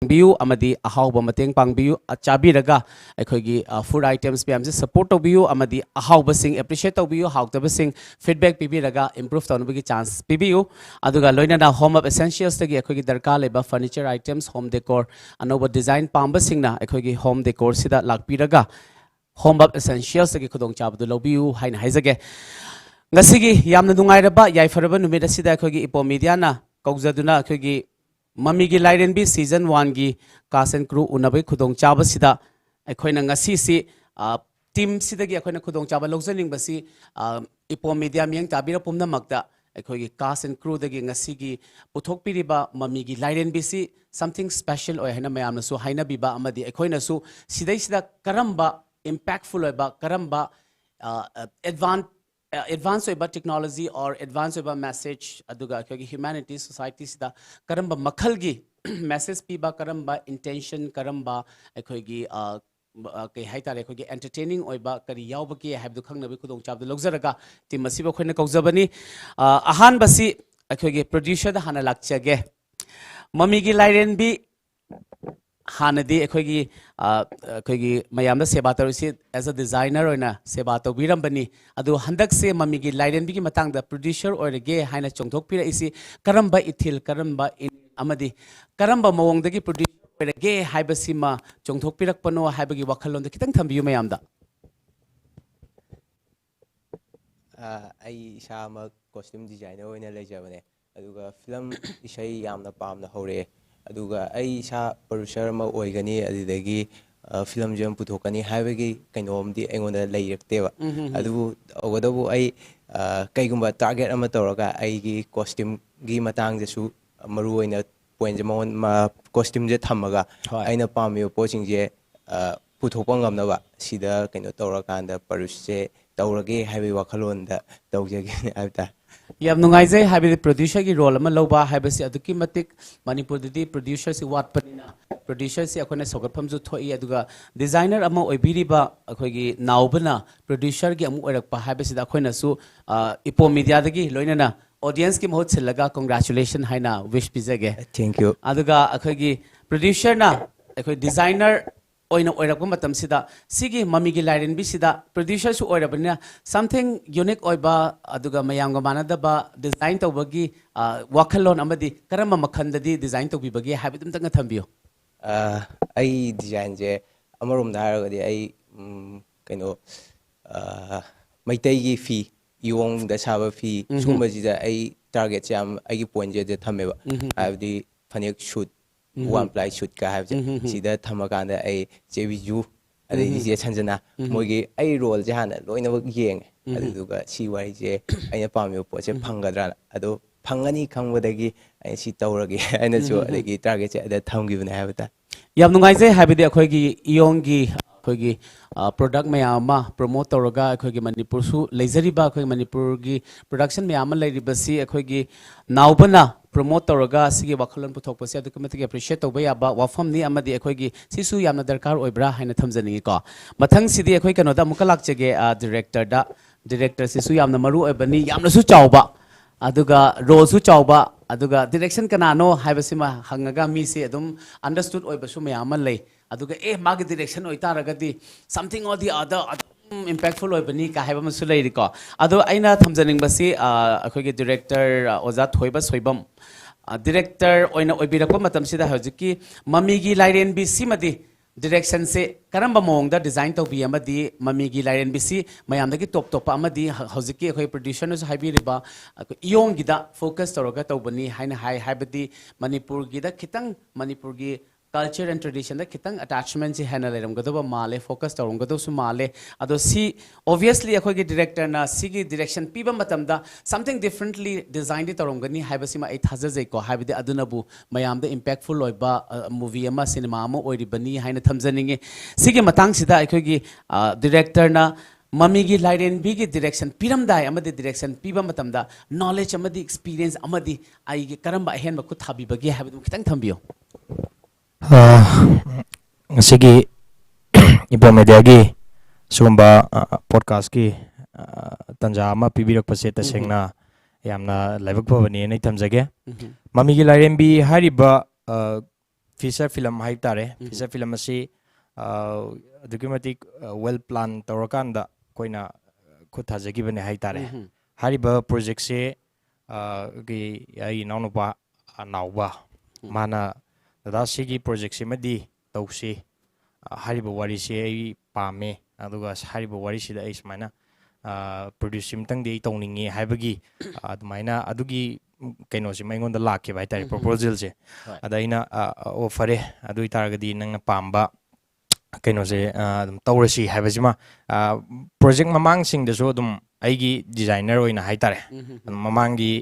view amadi ahauba mateng pang view chabi raga ekhogi food items pm se support to view amadi ahauba sing appreciate to view how to sing feedback pibi raga improve to no chance pibiu aduga loina na home of essentials tagi ekhogi darka leba furniture items home decor anoba design pamba sing na ekhogi home decor sida lakpi raga home of essentials tagi khudong chabdu lobiu haina haizage ngasigi yamna nungai raba yai faraba numida sida ekhogi EPOM media na kaujaduna ekhogi Mamigi Lairembi season 1 gi cast and crew unabai khudong chaba sida ekhoina ngasi si team sida gi ekhoina khudong chaba logjaning basi EPOM media miang tabira pumna makta ekhoigi cast and crew dagi ngasi gi puthok piriba Mamigi Lairembi si something special oi haina mayamna su haina biba amadi ekhoina su sidai sida karamba impactful oiba karamba advance oiba technology or advance oiba message aduga ekhoigi humanity society sida karamba makhal gi message piba karamba intention karamba ekhoigi ke haitare ekhoigi entertaining oiba kari yaubaki haibdu khangnabi khudong chabdu logjaraga team asiba khoina kaujabani ahan basi ekhoigi producer da hana lakchage Mamigi Lairembi Hanadi ekhoigi mayamda seba tarusi as a designer oina seba to birambani adu handak se Mamigi Lairembi gi matang da producer oirege haina chongthok pira isi karamba ithil karamba amadi karamba mawong dagi producer oirege haibasima chongthok pirak pano haibagi wakhalon da kitang thambiyu mayamda ai sama costume designer oina lejabane aduga film isai yamna pamna hore aduga ai sa producer ma oigani adidagi film jam puthokani haibagi kainomdi engonda leirekteba adu ogodabu ai kaigumba target ama toraga ai gi costume gi matang jesu maru oina point jamon ma costume je thamaga aina pamiyo poching je puthokpa ngamnaba sida kaino torakanda producer taurage haibi wakhalonda taujage aita yam nungaijai habi producer gi role ama loba habasi aduki matik manipur didi producer si wat panina producer si akone sogatpham ju thoi aduga designer ama oibiriba akhoigi naubana producer gi amu oirakpa habasi da khoina su EPOM media dagi loinana audience ki mohot silaga congratulations haina wish pizage thank you aduga akhoigi producer na akhoi designer oina oirakpa matam sida sigi Mamigi Lairembi sida producer su oirabana something unique oiba aduga mayamga manadaba design tawbagi wakhalon amadi karama makhandadi design tawbibagi habidum tanga thambiyo ai design je amarom daragadi ai kaino maitai gi fi yong da saba fi sumbaji da ai target jam ai point je thameba abdi phanek shoot one ply shoot ka have sida thamakanda ai jebiju ade je chanjana mogi ai role je hana loina yeng aduga si wari je aina pamyo po je phangadra ado phangani khangwadagi ai si tawrage aina jo adegi target je ada thamgibna habata yam nungaije habidi akhoigi yongi akhoigi product mayama promote tawraga akhoigi manipur su leizariba akhoigi manipur gi production mayama leiribasi akhoigi naubana promote tawraga sigi wakhalon puthokpasi adukamati appreciate tawba yaba wafam ni amadi akhoigi sisu yamna darkar oibra haina thamjani ko mathang sidi akhoi kanoda mukalak chege director sisu yamna maru oibani yamna su chawba aduga role su chawba aduga direction kanano haibasima hangaga mi se adum understood oibasu mayama lei aduga magi direction oitaragadi something or the other impactful oibani ka haiba masu lei ko ado aina thamjaning basi akhoigi director oza thoiba soibam director oina oibirakpa matam sida hojiki Mamigi Lairembi simadi direction se karamba mongda design to bi amadi Mamigi Lairembi si mayamdagi top amadi hojiki akhoi producer no haibi riba yong gida focus toroga tobani haina haibadi manipur gida khitang manipur gi culture and tradition da kitang attachment si hana leram godoba male focus tawong godo su male ado si obviously akhoi gi director na sigi direction piba matam da something differently designed tawong gani haibasima ai thajajai ko haibidi adunabu mayam da impactful oiba movie ama cinema ama oiribani haina thamjaninge sigi matang sida akhoi gi director na Mamigi Lairembi gi direction piramdai amadi direction piba matam da knowledge amadi experience amadi ai gi karamba hen ma ku thabi bagi haibidum kitang thambiyo Sigi EPOM media gi sumba podcast ki tanja ama pibirak pase tasengna yamna laibak pabani nei thamjage Mamigi Lairembi hariba feature film hai tare feature film asi documentic well plan torakanda koina khutha jagi bane hai tare hariba project se gi ai naunupa nauba mana dada sigi project se madi tausi hariba wari se ai pame aduga hariba wari se ai smaina produce imtang de tongningi haibagi admaina adugi kaino si maingon da lakhe bai tai proposal se adaina offer adu itargadi nang pamba kaino se tawrasi haibajima project mamang sing de so dum aigi designer oina hai tare mamangi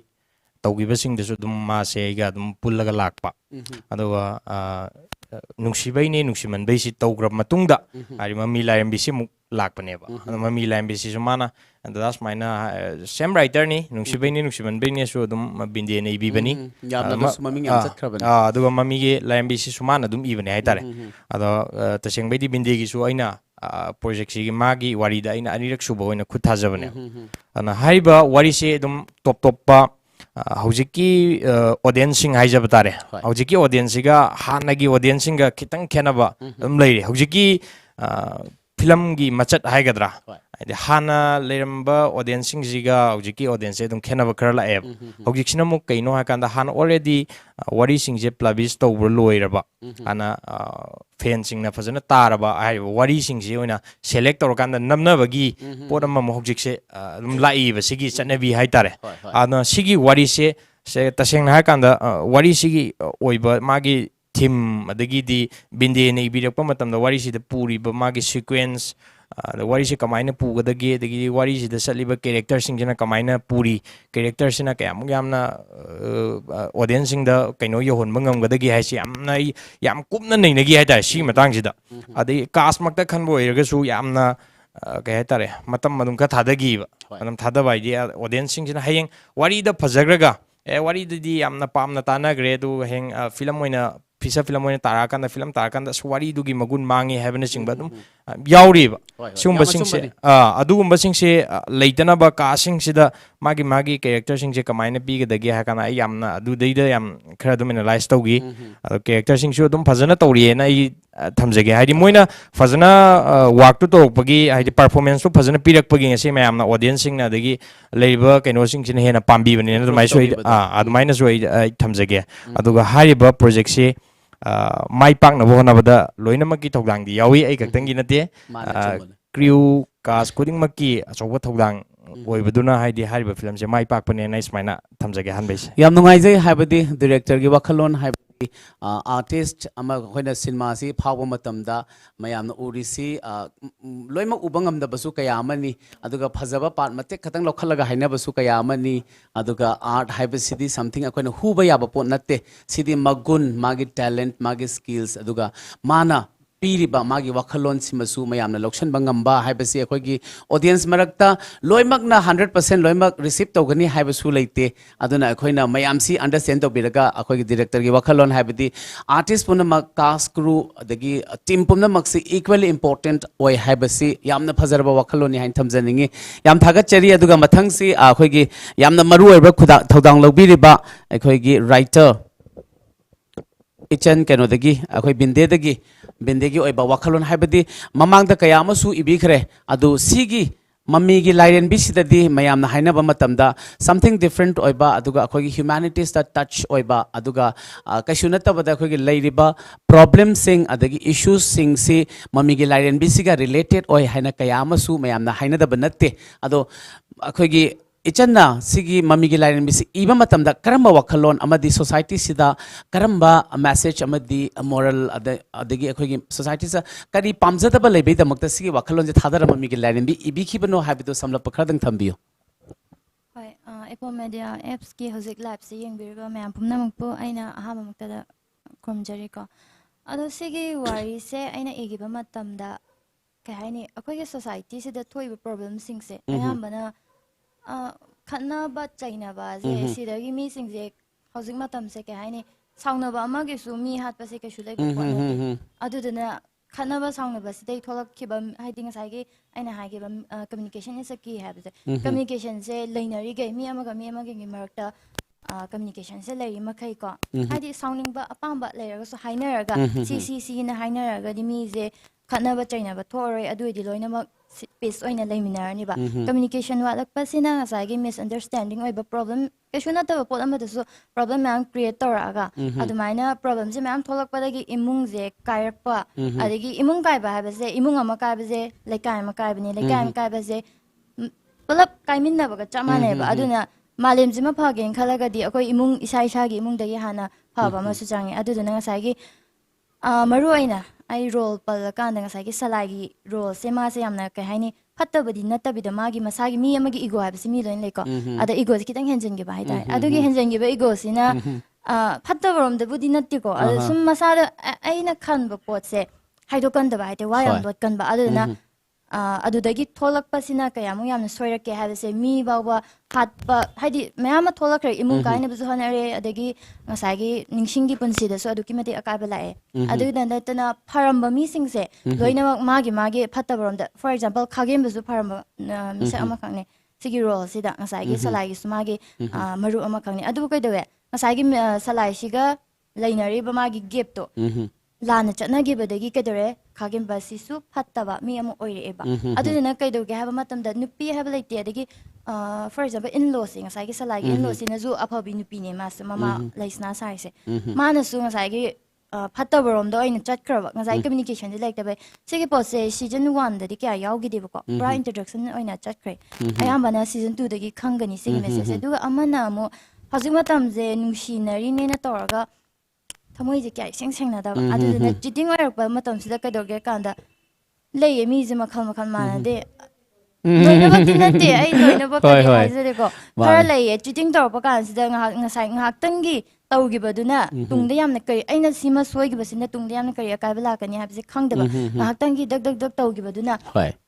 tawgiba sing de so dum ma se ga dum pullaga lakpa aduga nungsibai ne nungsiman bai si tawgrab matungda ari mami lairembi si muk lakpaneba mami lairembi si sumana and that's my same writer ni nungsibai ne nungsiman bai ne so dum binde ne ibibani mami ngam chat khrabani aduga mami ge lairembi si sumana dum ibane hai tare ado taseng bai di binde gi su aina project si magi wari da aina anirak suba oina khutha jabane ana haiba wari se dum top top pa hojiki audience sing hai jaba tare hojiki audience ga hanagi audience singa kitang khenaba dum leire hojiki film gi machat hai gadra hana leramba audience sing jiga hojiki audience dum khenaba khara la app hojik sina muk kaino ha kanda han already wari sing je publish tawbur loiraba ana fan sing na fazana taraba ai wari sing je oina select tor kanda namna bagi podam ma hojik se dum lai ba sigi chanabi hai tare ana sigi wari se taseng na ha kanda wari sigi oiba magi theme adagi di binde ne ibirak matam da wari si da puri ba magi sequence the wari si kamaina pugadagi adagi wari si da saliba character sing jana kamaina puri character sina kayam yamna audience sing da kaino yohon bangam gadagi hai si yam kumna nei nagi hai ta si matang sida adai cast makta khanbo iraga su yamna kaya tare matam madum ka thadagi ba madam thada bai di audience sing jana hayeng wari da phajagraga wari di yamna pamna tana gre du heng film oina feature film oina tarakanda film tarakanda swari dugi magun mangi habana singba dum yauri ba sumba singse adugumba singse leitana ba ka singsida magi character singse kamaina pi gadagi ha kana yamna adu deida yam khara dum analyze tawgi adu character singsu dum fazana tawri na I thamjage haidi moina fazana work to tokpagi haidi performance to fazana pirak pagi ngase mayamna audience singna adagi leiba kaino singsina hena pambi bani na mai so adumaina so thamjage aduga hariba project se mai pak na bona bada loina maki thogdang di yawi ai kaktangi nate crew cast coding maki achoba thogdang oibaduna haidi hariba film se mai pak pane na ismaina thamjage hanbais yam nungai jai habadi director gi wakhalon habadi artist ama hoina cinema si phawa matamda mayamna urisi loimak ubangam da basu kaya amani aduga phajaba part mate khatang lokhalaga haina basu kaya amani aduga art habasidi something akoina huba yaba pot natte sidi magun magi talent magi skills aduga mana piriba magi wakhalon simasu mayamna lokshan bangamba haibasi akoigi audience marakta loimakna 100% loimak receive togani haibasu leite aduna akoina mayam si understand tobiraga akoigi director gi wakhalon haibadi artist puna cast crew adagi team puna maksi equally important oi haibasi yamna phajarba wakhalon ni hain thamjaningi yam thagat chari aduga mathang si akoigi yamna maru oiba khuda thodang lobiriba akoigi writer ichan keno dagi akhoi bindegi oiba wakhalon haibadi mamangda kaya amasu ibikhre adu sigi Mamigi Lairembi sidadi mayamna hainaba matamda something different oiba aduga akhoi humanities that touch oiba aduga kaishunata bada akhoi lairiba problem sing adagi issues sing si Mamigi Lairembi siga related oi haina kaya amasu mayamna hainada banatte ado akhoi ichanna sigi Mamigi Lairembi si iba matamda karamba wakhalon amadi society sida karamba message amadi moral adagi akhoi society sa kari pamjadaba lebe damakta sigi wakhalon je thadara Mamigi Lairembi ibi khibano habido samla pakradang thambiyo hoi EPOM MEDIA apps ki hozik live si yengbiriba mayam pumnamukpo aina ahama muktada kromjari ko ado sigi wari se aina egiba matamda kahaini akhoi society sida thoiba problem sing se ayambana khana ba chaina ba je sidagi mi sing je housing matam se ke haini sauna ba ma ge su mi hat pa se ke shulai ko na adu dana khana ba sauna ba sidai tholak ki ba haiding sai ge aina ha ge ba communication is a key have communication se lainari ge mi ama ge marakta communication se leri makai ko hadi sounding ba apamba leraga so hainaraga si na hainaraga di mi je khatna ba chaina ba thoroi adu di loina ma peace oina leiminar ni ba communication wa lak pasina sa gi misunderstanding oi ba problem keshuna ta ba problem da so problem am create toraga adu maina problem je mam tholak pa gi imung je kair pa adigi imung kai ba ha ba je imung ama kai ba je laikai ma kai ba ni laikai ma kai ba je pulap kai min na ba ka chama ne ba aduna Malim Zima Pagin, Kalagadi, Oko Imung Isai Mung de Hana, Pava Masujangi, Aduna Sagi, Maruina, I roll Palakan, Sagi Salagi, roll, Sema Sayamna Kahani, Patabadi, Natabi, the Magi, Masagi, me and Magi Ego, have similar in Lako, other egos getting hands and give by that. I do get hands and give egos in a Patavam, the Budi Natiko, some Masada, Aina Kan report say, Hydrocan the Bite, why I'm not gun by other than adudagi tholak pasina kaya mo yam soira ke have se mi bawa hat pa hadi mayama tholak re imung kai ne buhan are adagi ngasagi ningsing gi punsi de so aduki mate akai bala e adu dan tana pharamba mi sing se loina magi phatabarom da for example khagem buzu pharamba mi sa ama khang ne sigi role sida ngasagi salai sumagi maru ama khang ne adu kai dewe ngasagi salai siga lainari ba magi gap to Lana Chana give a degi kedere, Kagim Basisu, Patava, me am oireba. Other than a kaido have a matam that Nupi have like the for example, in losing as I guess like in los in a zoo up in Nupini, Master Mama, Laisna Sai. Man as soon as I get Patabarom, the in chat curve, as I communication like the way Sigipo says season 1 the Dika Yogi Divoco, bra introduction in a chat crate. I am an season 2 the Kangani singing messages. I do Amanamo, Hazumatam, the Nushina, Nina Torga. Tamoy kya sing sing na da adu na cheating or pa matam sida ka doge kanda lay mi je makhal mana de loina ba tinate ai loina ba ka ai je ko par lay cheating tor pa kan sida nga sai ngak tangi tawgi baduna tungda yamna kari aina sima soi gi basina tungda yamna kari ka bala ka ni habse khang da ba ngak tangi dag tawgi baduna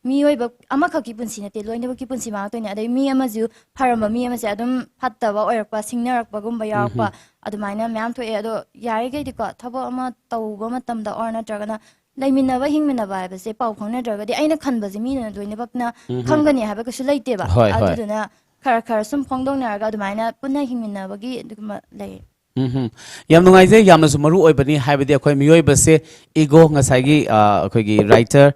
mi oi ba ama kha ki punsi na te loina ba ki punsi ma to ni adai mi ama ju pharama mi ama se adum phatta ba oir pa singnar pa gum ba ya pa adumina myam to e ado yari ge di ko thabo ama tawba matam da or na tragana laimina ba hingmina ba ba se pau khong na traga di aina khan ba ji mi na doine bakna khangani ha ba ka sulai te ba aduna khar sum phongdong na ga adumina punna hingmina ba gi duma lai yam nungai je yam na sumaru oi bani haibadi akhoi miyoi ba se ego ngasai gi akhoi gi writer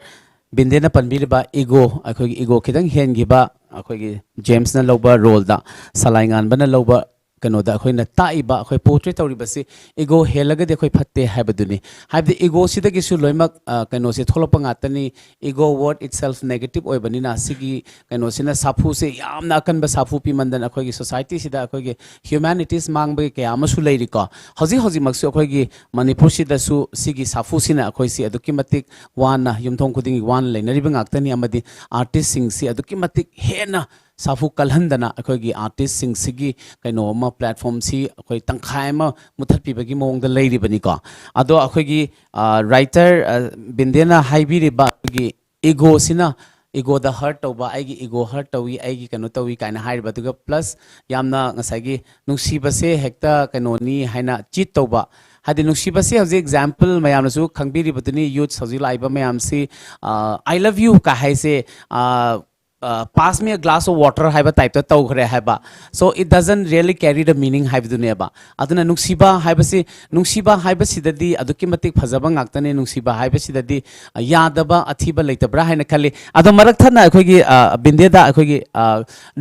bindena panbiri ba ego akhoi gi ego khidang hen gi ba akhoi gi James na loba role da salaingan bana loba kano da khoi na taiba khoi portrait tawri basi ego helaga de khoi phatte haibaduni haibdi ego sida gi su loimak kano se tholopa ngatani ego word itself negative oi bani na sigi kano sina safu se yamna kan ba safu pi mandan khoi gi society sida khoi gi humanities mangbe ke amasu leiri ko hoji maksu khoi gi manipur sida su sigi safu sina khoi si aduki matik wana yumthong kuding wan leinari ba ngaktani amadi artist sing si aduki matik hena safu kalhandana akhoi artist sing sigi kaino ma platform si akhoi tangkhai ma muthat pi bagi mong da leiri bani ko ado akhoi writer bindena haibiri ba gi ego sina ego da hurt toba aigi ego hurt towi aigi kano towi kaina hairiba duga plus yamna ngasai gi nungsiba se hekta kano ni haina cheat toba hadi nungsiba se hoje example mayam su khangbiri batuni youth hoji laiba mayam si I love you ka haise pass me a glass of water haiba type to tau khre haiba so it doesn't really carry the meaning haib dunia ba aduna nungsiba haiba sidadi aduki matik phajaba ngaktane nungsiba haiba sidadi yadaba athiba leitabra haina khali ado marak thana akhoi gi binde da akhoi gi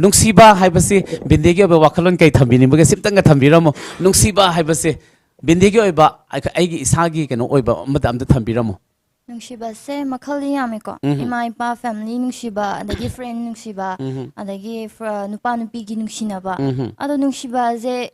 nungsiba haiba si binde gi ba wakhalon kai thambini ba simtanga thambiramo nungsiba haiba si binde gi oiba ai gi isagi keno oiba madam da thambiramo Nungsiba se makhali yamiko ima ipa family nungsiba adagi friend nungsiba adagi nupa nupi gi nungsina ba ado nungsiba je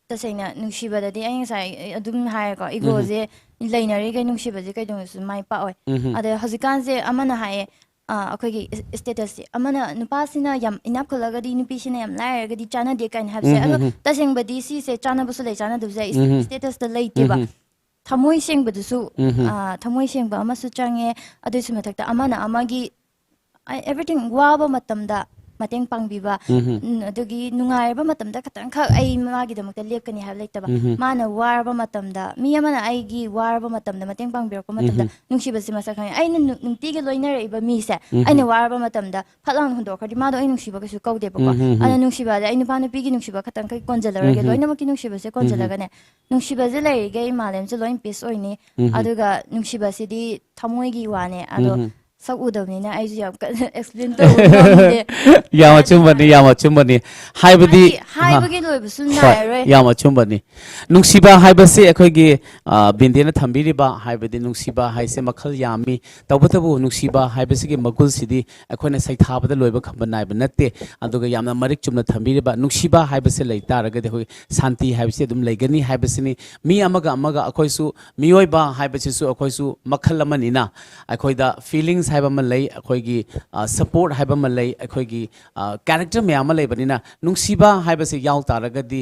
tasaina nungsiba dadi ai sai adum hai ko igo je lainari ga nungsiba je kai dong su mai pa oi ade hojikan je amana hai akhoi gi status amana nupa sina yam inap kholaga di nupi sina yam lai ga di chana de kan have se ado taseng badi si se chana bu su le chana du je status da leite ba Tamoy sing badusu tamoy sing ba masu change adu su matakta amana amagi everything waba matamda mateng pangbiba adugi nungairba matamda katang kha ai magi damakta lepkani ha leitaba mana warba matamda mi amana aigi warba matamda mateng pangbirko matamda nungshibasi masakhang aina nungtigi loinara iba mi se aina warba matamda phalang hondo khadi mado ai nungsiba kasu kaudeba ko ana nungsiba ai nupa nupigi nungsiba katang kai konjalarage loina maki nungshibase konjalagane nungshibase leige malem je loin piece oini aduga nungshibasi di thamoigi wane ado sak udabnina ai ju explain to yama chumbani haibadi haibagi loibusu nairoi yama chumbani nungsiba haibase ekhoigi bindena thambiriba haibadi nungsiba haise makhal yami tawbatabu nungsiba haibase gi magul sidi ekhoina saithabada loiba khamba naiba natte aduga yamna marik chumna thambiriba nungsiba haibase leitaraga de hoi santi haibase dum leigani haibase ni mi amaga akhoisu miyoiba haibase su akhoisu makhal amanina akhoida feelings haiba malai akhoigi support haiba malai akhoigi character myam malai banina nungsiba haiba se yaw taragadi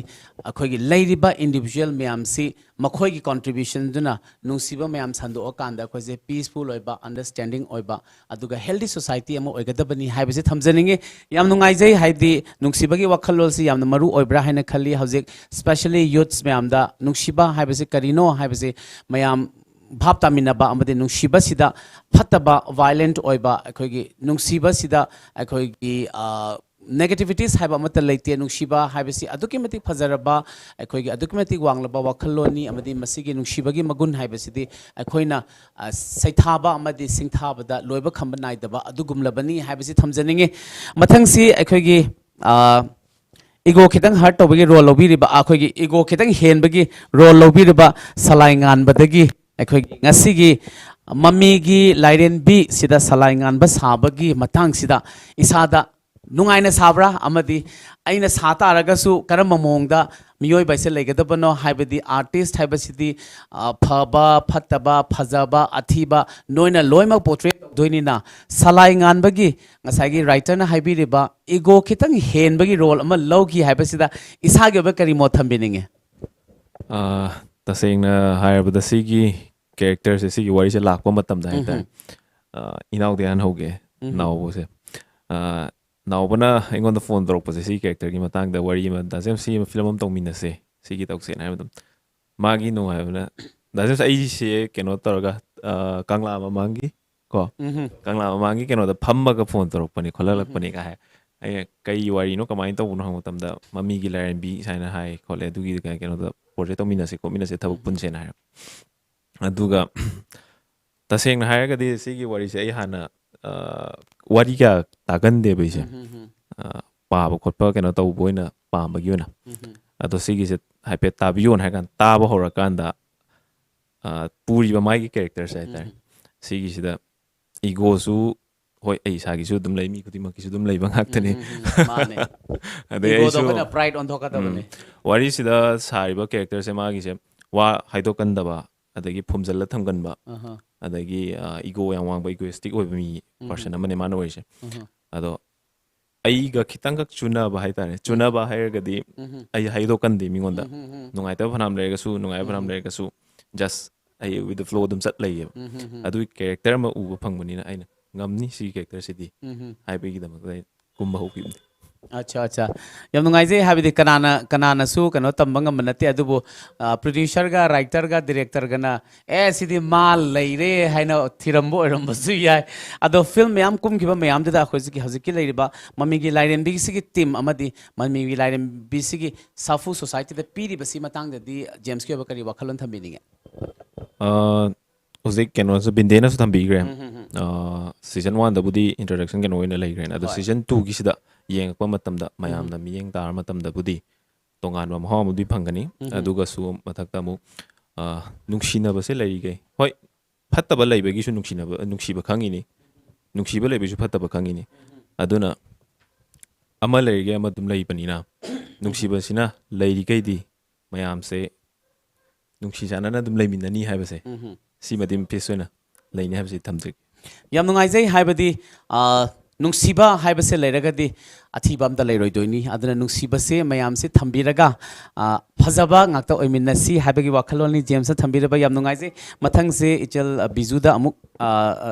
akhoigi leiriba individual myam si makhoigi contribution duna nungsiba myam sando okanda akhoise peaceful oiba understanding oiba aduga healthy society amo oigadabani haiba se thamjaninge yam nungai jai haidi nungsiba gi wakhalol si yamna maru oibra haina khali hauzik especially youths myam da nungsiba haiba se karino haiba se myam भाव तामिनबा अमदे नुंगसिबा सिदा फतबा violent ओइबा अखोगी नुंगसिबा सिदा अखोगी negativities हाइबा मत लेते नुंगसिबा हाइबसि अदुकि मति फजरबा अखोगी अदुकि मति वांगलबा वखलोनी अमदि मसिगे नुंगसिबगी मगुन हाइबसिदि अखोइना सैथाबा अमदि सिंथाबदा लोइबा खंबा नाइदबा अदुगुमलबनी हाइबसि थमजनिंगे मथंगसि अखोगी ego khitang hard tobagi role lobiriba akhogi ego khitang henbagi role lobiriba salaingan badagi akhogi ngasigi mamigi Lairembi sida salaingan ba sabagi matang sida isada nungaina sabra amadi aina sata aragasu karamba mongda miyoi baise legadabano haibadi artist haibasidi phaba phataba phajaba athiba noina loima portrait doinina salaingan bagi ngasagi writer na haibiriba ego khitang henbagi role ama lowki haibasida isage ba kari mo thambininge tasengna haibada sigi characters sigi wari se lakpa matam da haita inaw dian hoge naw se naubana ingon phone drop pose si character gi matang da wari ma da sem si film am tong min se si gi tok se na madam magi no ha na da sem ai se keno torga kangla ma mangi ko kangla ma mangi keno da phamma ga phone drop pani kholak pani ka hai ai kai wari no kamai to no hang tam da Mamigi Lairembi saina hai khole du gi ka keno da project tong min se ko min se thabuk pun se na aduga taseng na hai ga di si gi wari se ai hana wari ka tagan de bise pa ba khotpa kena taw boina pa ba gyona ado sigi se hype tabion ha kan ta ba hora kan da puri ba mai ki character sai tar sigi sida ego su hoi ai sa gi su dum lai mi kuti ma ki su dum lai ba ngak tani mane ade ego ai do su kana pride on thoka tabane wari sida sai ba character se ma gi se wa haido kan da ba adagi phumjal la tham kan ba adagi ego yang wang ba egoistic oi mi person amane man oi se ado ai ga khitang ka chuna ba hai tare chuna ba hai ga di ai hai do kan di mi ngonda nungai ta phanam le ga su nungai phanam le ga su just ai with the flow dum sat lai adu character ma u ba phang bani na aina ngamni si character si di hai be gi da ma dai kum ba hu ki अच्छा अच्छा यम नुंगाइजे हाबिदि कनाना सु कनो तंबंग मनते अदुबो producer गा writer गा director गना ए सिदि माल लैरे हाइना थिरमबो ओरमबसु याय अदो फिल्म मयाम कुमखिबा मयाम ददा खोजि कि हजिकि लैरिबा Mamigi Lairembi सिगि टीम अमदि Mamigi Lairembi सिगि साफु सोसाइटी द पीरि बसि मतंग ददि जेम्स के बकरि वखलन थम्बिनिगे Uzik keno so bindena so thambi gram season 1 da budi introduction keno ina lai gram ado season 2 gi sida yeng pa matam da mayam da miyeng tar matam da budi tongan ma ha mudi phangani aduga su mathak ta mu nungsina ba se lai gai hoi phatta ba lai ba gi su nungsi ba khangi ni nungsi ba lai ba su phatta ba khangi ni aduna ama lai ge ama dum lai pani na nungsi ba sina lai ri kai di mayam se nungsi jana na dum lai min ni hai ba se si madim pisuna laini habsi thamjik yam nungai jai haibadi ꯅꯨꯡꯁꯤꯕ ꯍꯥꯏꯕꯁꯦ ꯂꯩꯔꯒꯗꯤ ꯑꯊꯤꯕ ꯑꯝꯇ ꯂꯩꯔꯣꯏꯗꯣꯏꯅꯤ ꯑꯗꯨꯅ ꯅꯨꯡꯁꯤꯕꯁꯦ ꯃꯌꯥꯝꯁꯦ ꯊꯝꯕꯤꯔꯒ ꯐꯖꯕ ꯉꯥꯛꯇ ꯑꯣꯏꯃꯤꯟꯅꯁꯤ ꯍꯥꯏꯕꯒꯤ ꯋꯥꯈꯜꯂꯣꯟꯅꯤ ꯖꯦꯝꯁꯅ ꯊꯝꯕꯤꯔꯕ ꯌꯥꯝ ꯅꯨꯡꯉꯥꯏꯖꯩ ꯃꯊꯪꯁꯦ ꯏꯆꯜ ꯕꯤꯖꯨꯗ ꯑꯃꯨꯛ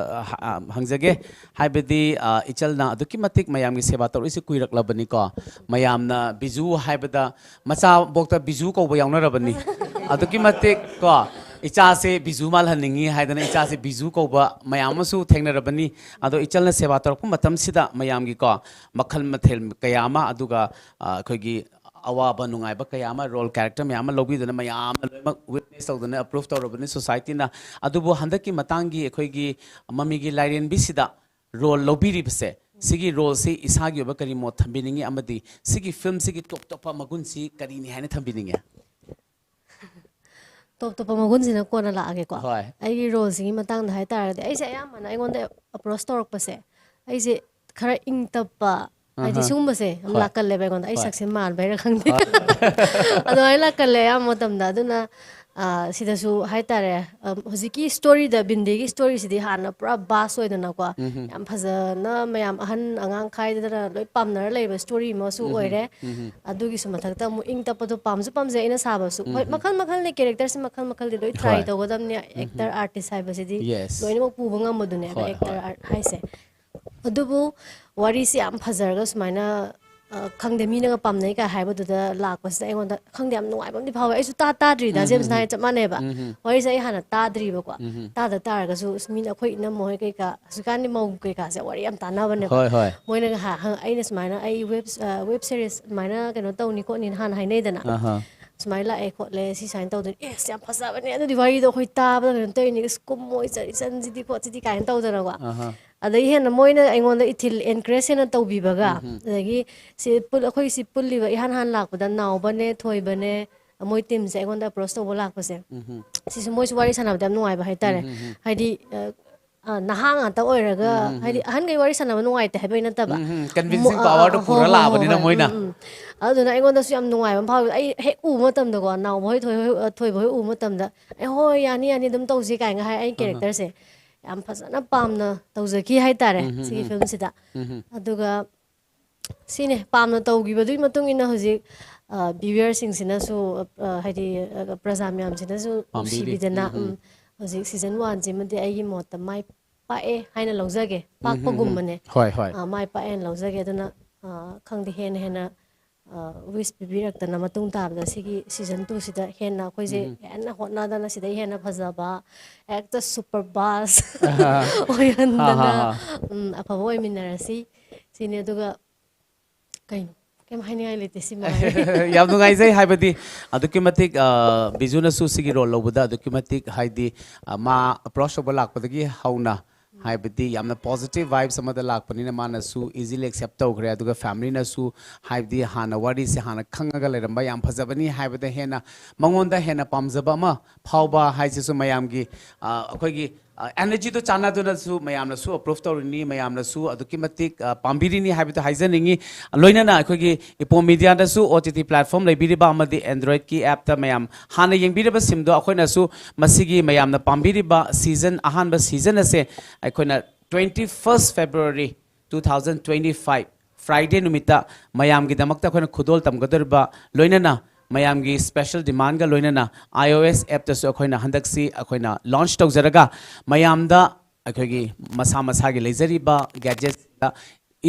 ꯍꯪꯖꯒꯦ ꯍꯥꯏꯕꯗꯤ ꯏꯆꯜꯅ ꯑꯗꯨꯛꯀꯤ ꯃꯇꯤꯛ ꯃꯌꯥꯝꯒꯤ ꯁꯦꯕꯥ ꯇꯧꯔꯛꯏꯁꯤ ꯀꯨꯏꯔꯛꯂꯕꯅꯤꯀꯣ ꯃꯌꯥꯝꯅ ꯕꯤꯖꯨ ꯍꯥꯏꯕꯗ ꯃꯆꯥꯕꯣꯛꯇ ꯕꯤꯖꯨ ꯀꯧꯕ ꯌꯥꯎꯅꯔꯕꯅꯤ ꯑꯗꯨꯛꯀꯤ ꯃꯇꯤꯛ ꯀꯣ ꯏꯆꯥꯁꯦ ꯕꯤꯖꯨ ꯃꯥꯜꯍꯟꯅꯤꯡꯉꯤ ꯍꯥꯏꯗꯅ ꯏꯆꯥꯁꯦ ꯕꯤꯖꯨ ꯀꯧꯕ ꯃꯌꯥꯝ ꯑꯃꯁꯨ ꯊꯦꯡꯅꯔꯕꯅꯤ ꯑꯗꯣ ꯏꯆꯜꯅ ꯁꯦꯕꯥ ꯇꯧꯔꯛꯄ ꯃꯇꯝꯁꯤꯗ ꯃꯌꯥꯝꯒꯤꯀꯣ ꯃꯈꯜ ꯃꯊꯦꯜ ꯀꯌꯥ ꯑꯃ ꯑꯗꯨꯒ ꯑꯩꯈꯣꯏꯒꯤ ꯑꯋꯥꯕ ꯅꯨꯡꯉꯥꯏꯕ ꯀꯌꯥ ꯑꯃ ꯔꯣꯜ ꯀꯦꯔꯦꯛꯇꯔ ꯃꯌꯥꯝ ꯑꯃ ꯂꯧꯕꯤꯗꯨꯅ ꯃꯌꯥꯝꯅ ꯂꯣꯏꯅꯃꯛ ꯋꯤꯠꯅꯦꯁ ꯇꯧꯗꯨꯅ ꯑꯦꯄ꯭ꯔꯨቭ ꯇꯧꯔꯕꯅꯤ ꯁꯣꯁꯥꯏꯇꯤꯅ ꯑꯗꯨꯕꯨ ꯍꯟꯗꯛꯀꯤ ꯃꯇꯥꯡꯒꯤ ꯑꯩꯈꯣꯏꯒꯤ ꯃꯃꯤꯒꯤ ꯂꯥꯏꯔꯦꯟꯕꯤꯁꯤꯗ ꯔꯣꯜ ꯂꯧꯕꯤꯔꯤꯕꯁꯦ ꯁꯤꯒꯤ ꯔꯣꯜꯁꯤ ꯏꯁꯥꯒꯤ ꯑꯣꯏꯕ ꯀꯔꯤ ꯃꯣꯠ ꯊꯝꯕꯤꯅꯤꯡꯉꯤ ꯑꯃꯗꯤ ꯁꯤꯒꯤ ꯐꯤल्मꯁꯤꯒꯤ ꯇꯣꯞ ꯇꯣꯞꯄ ꯃꯒꯨꯟꯁꯤ ꯀꯔꯤꯅꯤ ꯍꯥꯏꯅ ꯊꯝꯕꯤꯅꯤꯡꯉꯤ ꯇꯣꯞ ꯇꯣꯞꯄ ꯃꯒꯨꯟꯁꯤꯅ ꯀꯣꯟꯅ ꯂꯥꯛꯑꯒꯦꯀꯣ ꯍꯣꯏ ꯑꯩꯒꯤ ꯔꯣꯜꯁꯤꯒꯤ ꯃꯇꯥꯡꯗ ꯍꯥꯏꯇꯥꯔꯒꯗꯤ ꯑꯩꯁꯦ ꯑꯌꯥꯝꯕꯅ ꯑꯩꯉꯣꯟꯗ ꯑꯄ꯭ꯔꯣꯆ ꯇꯧꯔꯛꯄꯁꯦ ꯑꯩꯁꯦ ꯈꯔ ꯏꯪ ꯇꯞꯄ ꯍꯥꯏꯗꯤ ꯁꯤꯒꯨꯝꯕꯁꯦ ꯌꯥꯝ ꯍꯣꯏ ꯂꯥꯛꯀꯜꯂꯦꯕ ꯑꯩꯉꯣꯟꯗ ꯑꯩ ꯍꯣꯏ ꯁꯛꯁꯦ ꯃꯥꯟꯕꯩꯔꯥ ꯈꯪꯗꯦ ꯑꯗꯨꯃꯥꯏꯅ ꯂꯥꯛꯀꯜꯂꯦ ꯑꯌꯥꯝꯕ ꯃꯇꯝꯗ ꯑꯗꯨꯅ ꯁꯤꯗꯁꯨ ꯍꯥꯏꯇꯥꯔꯦ ꯍꯧꯖꯤꯛꯀꯤ ꯁ꯭ꯇꯣꯔꯤꯗ ꯕꯤꯟꯗꯤꯒꯤ ꯁ꯭ꯇꯣꯔꯤꯁꯤꯗꯤ ꯍꯥꯟꯅ ꯄꯨꯔꯥ ꯕꯥꯁ ꯑꯣꯏꯗꯅꯀꯣ ꯌꯥꯝ ꯐꯖꯅ ꯃꯌꯥꯝ ꯑꯍꯟ ꯑꯉꯥꯡ ꯈꯥꯏꯗꯅ ꯂꯣꯏ ꯄꯥꯝꯅꯔ ꯂꯩꯕ ꯁ꯭ꯇꯣꯔꯤ ꯑꯃꯁꯨ ꯑꯣꯏꯔꯦ ꯑꯗꯨꯒꯤꯁꯨ ꯃꯊꯛꯇ ꯑꯃꯨꯛ ꯏꯪ ꯇꯞꯄꯗꯣ ꯄꯥꯝꯁꯨ ꯄꯥꯝꯖꯩ ꯑꯩꯅ ꯁꯥꯕꯁꯨ ꯍꯣꯏ ꯃꯈꯜ ꯃꯈꯜꯅꯤ ꯀꯦꯔꯦꯛꯇꯔꯁꯤ ꯃꯈꯜ ꯃꯈꯜꯗꯤ ꯂꯣꯏ ꯇ꯭ꯔꯥꯏ ꯍꯣꯏ ꯇꯧꯒꯗꯕꯅꯤ ꯑꯦꯛꯇꯔ ꯑꯥꯔꯇꯤꯁ ꯍꯥꯏꯕꯁꯤꯗꯤ ꯌꯦꯁ ꯂꯣꯏꯅꯃꯛ ꯄꯨꯕ ꯉꯝꯕꯗꯨꯅꯦꯕ ꯍꯣꯏ ꯍꯣꯏ ꯑꯦꯛꯇꯔ ꯍꯥꯏꯁꯦ ꯑꯗꯨꯕꯨ ꯋꯥꯔꯤꯁꯤ ꯌꯥꯝ ꯐꯖꯔꯒ ꯁꯨꯃꯥꯏꯅ ꯈꯪꯗꯦ ꯃꯤꯅꯒ ꯄꯥꯝꯅꯩ ꯀꯥꯏ ꯍꯥꯏꯕꯗꯨꯗ ꯂꯥꯛꯄꯁꯤꯗ ꯑꯩꯉꯣꯟꯗ ꯈꯪꯗꯦ ꯌꯥꯝ ꯅꯨꯡꯉꯥꯏꯕ ꯑꯃꯗꯤ ꯐꯥꯎꯋꯦ ꯑꯩꯁꯨ ꯇꯥꯗ꯭ꯔꯤꯗ ꯖꯦꯝꯁꯅ ꯍꯥꯏ ꯆꯞ ꯃꯥꯟꯅꯩꯕ ꯋꯥꯔꯤꯁꯦ ꯑꯩ ꯍꯥꯟꯅ ꯇꯥꯗ꯭ꯔꯤꯕꯀꯣ ꯇꯥꯗ ꯇꯥꯔꯒꯁꯨ ꯃꯤꯅ ꯑꯩꯈꯣꯏ ꯏꯅꯝꯃꯍꯣꯏ ꯀꯩꯀꯥ ꯍꯧꯖꯤꯛꯀꯥꯟꯗꯤ ꯃꯧ ꯀꯩꯀꯥꯁꯦ ꯋꯥꯔꯤ ꯌꯥꯝ ꯇꯥꯟꯅꯕꯅꯦꯕ ꯍꯣꯏ ꯍꯣꯏ ꯃꯣꯏꯅꯒ ꯑꯩꯅ ꯁꯨꯃꯥꯏꯅ ꯑꯩ ꯋꯦꯕ ꯁꯦꯔꯤꯁ ꯑꯗꯨꯃꯥꯏꯅ ꯀꯩꯅꯣ ꯇꯧꯅꯤ ꯈꯣꯠꯅꯤꯅ ꯍꯥꯟꯅ ꯍꯥꯏꯅꯩꯗꯅ ꯁꯨꯃꯥꯏꯅ ꯂꯥꯛꯑꯦ ꯈꯣꯠꯂꯦ ꯁꯤ ꯁꯨꯃꯥꯏꯅ ꯇꯧꯗꯣꯏꯅꯤ ꯑꯦꯁ ꯌꯥꯝ ꯐꯖꯕꯅꯦ ꯑꯗꯨꯗꯤ ꯋꯥꯔꯤꯗꯣ ꯑꯩꯈꯣꯏ ꯇꯥꯕꯗ ꯀꯩꯅꯣ ꯇꯧꯔꯤꯅꯤ ꯏꯁ ꯀꯨꯝꯃꯣꯏ ꯏꯆꯟꯁꯤꯗꯤ ꯈꯣꯠꯁꯤꯗꯤ ꯀꯥꯏꯅ ꯇꯧꯗꯅꯀꯣ ꯑꯗꯒꯤ ꯍꯦꯟꯅ ꯃꯣꯏꯅ ꯑꯩꯉꯣꯟꯗ ꯏꯊꯤꯜ ꯑꯦꯟꯀꯔꯦꯖ ꯍꯦꯟꯅ ꯇꯧꯕꯤꯕꯒ ꯑꯗꯒꯤ ꯑꯩꯈꯣꯏ ꯁꯤ ꯄꯨꯜꯂꯤꯕ ꯏꯍꯥꯟ ꯍꯥꯟꯅ ꯂꯥꯛꯄꯗ ꯅꯥꯎꯕꯅꯦ ꯊꯣꯏꯕꯅꯦ ꯃꯣꯏ ꯇꯤꯝꯁꯦ ꯑꯩꯉꯣꯟꯗ ꯑꯦꯄ꯭ꯔꯣꯆ ꯇꯧꯕ ꯂꯥꯛꯄꯁꯦ ꯁꯤꯁꯨ ꯃꯣꯏꯁꯨ ꯋꯥꯔꯤ ꯁꯥꯟꯅꯕꯗ ꯌꯥꯝ ꯅꯨꯡꯉꯥꯏꯕ ꯍꯥꯏꯇꯥꯔꯦ ꯍꯥꯏꯗꯤ ꯅꯍꯥ ꯉꯥꯛꯇ ꯑꯣꯏꯔꯒ ꯍꯥꯏꯗꯤ ꯑꯍꯟꯈꯩ ꯋꯥꯔꯤ ꯁꯥꯟꯅꯕ ꯅꯨꯡꯉꯥꯏꯇꯦ ꯍꯥꯏꯕꯩ ꯅꯠꯇꯕ ꯀꯟꯚꯤꯟꯁꯤꯡ ꯄꯋꯥꯔꯗꯣ ꯍꯣꯏ ꯄꯨꯔ ꯍꯣꯏ ꯍꯣꯏ ꯂꯥꯛꯑꯕꯅꯤꯅ ꯍꯣꯏ ꯃꯣꯏꯅ ꯑꯗꯨꯅ ꯑꯩꯉꯣꯟꯗꯁꯨ ꯌꯥꯝ ꯅꯨꯡꯉꯥꯏꯕ ꯑꯃ ꯐꯥꯎꯋꯦ ꯑꯩ ꯍꯦꯛ ꯎꯕ ꯃꯇꯝꯗꯀꯣ ꯅꯥꯎꯕ ꯍꯣꯏ ꯊꯣꯏꯕ ꯍꯣꯏ ꯎꯕ ꯃꯇꯝꯗ ꯑꯩ ꯍꯣꯏ ꯌꯥꯅꯤ ꯌꯥꯅꯤ ꯑꯗꯨꯝ ꯇꯧꯁꯤ ꯀꯥꯏꯅ ꯍꯥꯏ ꯑꯩ ꯀꯦꯔꯦꯛꯇꯔꯁꯦ ꯌꯥꯝ ꯐꯖꯅ ꯄꯥꯝꯅ ꯇꯧꯖꯈꯤ ꯍꯥꯏꯇꯥꯔꯦ ꯁꯤꯒꯤ ꯐꯤꯂꯝꯁꯤꯗ ꯑꯗꯨꯒ ꯁꯤꯅꯦ ꯄꯥꯝꯅ ꯇꯧꯈꯤꯕꯗꯨꯒꯤ ꯃꯇꯨꯡ ꯏꯟꯅ ꯍꯧꯖꯤꯛ ꯚꯤꯌꯔꯁꯤꯡꯁꯤꯅꯁꯨ ꯍꯥꯏꯗꯤ ꯄ꯭ꯔꯖꯥ ꯃꯌꯥꯝꯁꯤꯅꯁꯨ ꯄꯥꯝꯕꯤꯔꯤ ꯅꯨꯡꯁꯤꯕꯤꯗꯅ ꯍꯧꯖꯤꯛ ꯁꯤꯖꯟ 1ꯁꯤꯃꯗꯤ ꯑꯩꯒꯤ ꯃꯣꯠꯇ ꯃꯥꯏ ꯄꯥꯛꯑꯦ ꯍꯥꯏꯅ ꯂꯧꯖꯒꯦ ꯄꯥꯛꯄꯒꯨꯝꯕꯅꯦ ꯍꯣꯏ ꯍꯣꯏ ꯃꯥꯏ ꯄꯥꯛꯑꯦꯅ ꯂꯧꯖꯒꯦ ꯑꯗꯨꯅ ꯈꯪꯗꯦ ꯍꯦꯟꯅ ꯍꯦꯟꯅ ꯋꯤꯁ ꯄꯤꯕꯤꯔꯛꯇꯅ ꯃꯇꯨꯡ ꯇꯥꯕꯗ ꯁꯤꯒꯤ ꯁꯤꯖꯟ 2ꯁꯤꯗ ꯍꯦꯟꯅ ꯑꯩꯈꯣꯏꯁꯦ ꯍꯦꯟꯅ ꯍꯣꯠꯅꯗꯅ ꯁꯤꯗꯩ ꯍꯦꯟꯅ ꯐꯖꯕ ꯍꯦꯛꯇ ꯁꯨꯄꯔ ꯕꯥꯁ ꯑꯣꯏꯍꯟꯗꯅ ꯑꯐꯕ ꯑꯣꯏꯃꯤꯟꯅꯔꯁꯤ ꯁꯤꯅꯤ ꯑꯗꯨꯒ ꯀꯩꯅꯣ ꯀꯩꯝ ꯍꯥꯏꯅꯤꯡꯉꯥꯏ ꯂꯩꯇꯦ ꯁꯤ ꯃꯉꯥꯏꯔꯦ ꯌꯥꯝ ꯅꯨꯡꯉꯥꯏꯖꯩ ꯍꯥꯏꯕꯗꯤ ꯑꯗꯨꯛꯀꯤ ꯃꯇꯤꯛ ꯕꯤꯖꯨꯅꯁꯨ ꯁꯤꯒꯤ ꯔꯣꯜ ꯂꯧꯕꯗ ꯑꯗꯨꯛꯀꯤ ꯃꯇꯤꯛ ꯍꯥꯏꯗꯤ ꯃꯥ ꯑꯦꯄ꯭ꯔꯣꯆ ꯇꯧꯕ ꯂꯥꯛꯄꯗꯒꯤ ꯍꯧꯅ ꯍꯥꯏꯕꯗꯤ ꯌꯥꯝꯅ ꯄꯣꯖꯤꯇꯤቭ ꯚꯥꯏബ്ꯁ ꯑꯃꯗ ꯂꯥꯛꯄꯅꯤꯅ ꯃꯥꯅꯁꯨ ꯏꯖꯤꯂꯤ ꯑꯦꯛꯁꯦꯞ ꯇꯧꯈ꯭ꯔꯦ ꯑꯗꯨꯒ ꯐꯦꯃꯤꯂꯤꯅꯁꯨ ꯍꯥꯏꯕꯗꯤ ꯍꯥꯟꯅ ꯋꯥꯔꯤꯁꯦ ꯍꯥꯟꯅ ꯈꯪꯉꯒ ꯂꯩꯔꯝꯕ ꯌꯥꯝ ꯐꯖꯕꯅꯤ ꯍꯥꯏꯕꯗ ꯍꯦꯟꯅ ꯃꯉꯣꯟꯗ ꯍꯦꯟꯅ ꯄꯥꯝꯖꯕ ꯑꯃ ꯐꯥꯎꯕ ꯍꯥꯏꯁꯤꯁꯨ ꯃꯌꯥꯝꯒꯤ ꯑꯩꯈꯣꯏꯒꯤ एनर्जी चानादुनसु मयामनसु अप्रूव तौरिनी मयामनसु अदुकी मतिक पांबिरिनी हाबितो हाइजनिंगी लोइनना अखोगी इपो मीडियादसु ओटीटी प्लेटफॉर्म लेबिरिबा अमदि एंड्रॉइड की ऐप ता मयाम हाना यंगबिरिबा सिमदो अखोइनसु मसिगी मयामना पांबिरिबा सीजन अहानबा सीजन असे अखोइना 21st February 2025 फ्राइडे नुमिता मयामगी दमकता अखोइना खुदोल तमगदरबा लोइनना मयामगी स्पेशल डिमांड का लोइनना iOS ऐप तसु अखोइना हंदक्सी अखोइना लॉन्च तौजरगा मयामदा अखोगी मसा मसागी लेजरिबा gadgets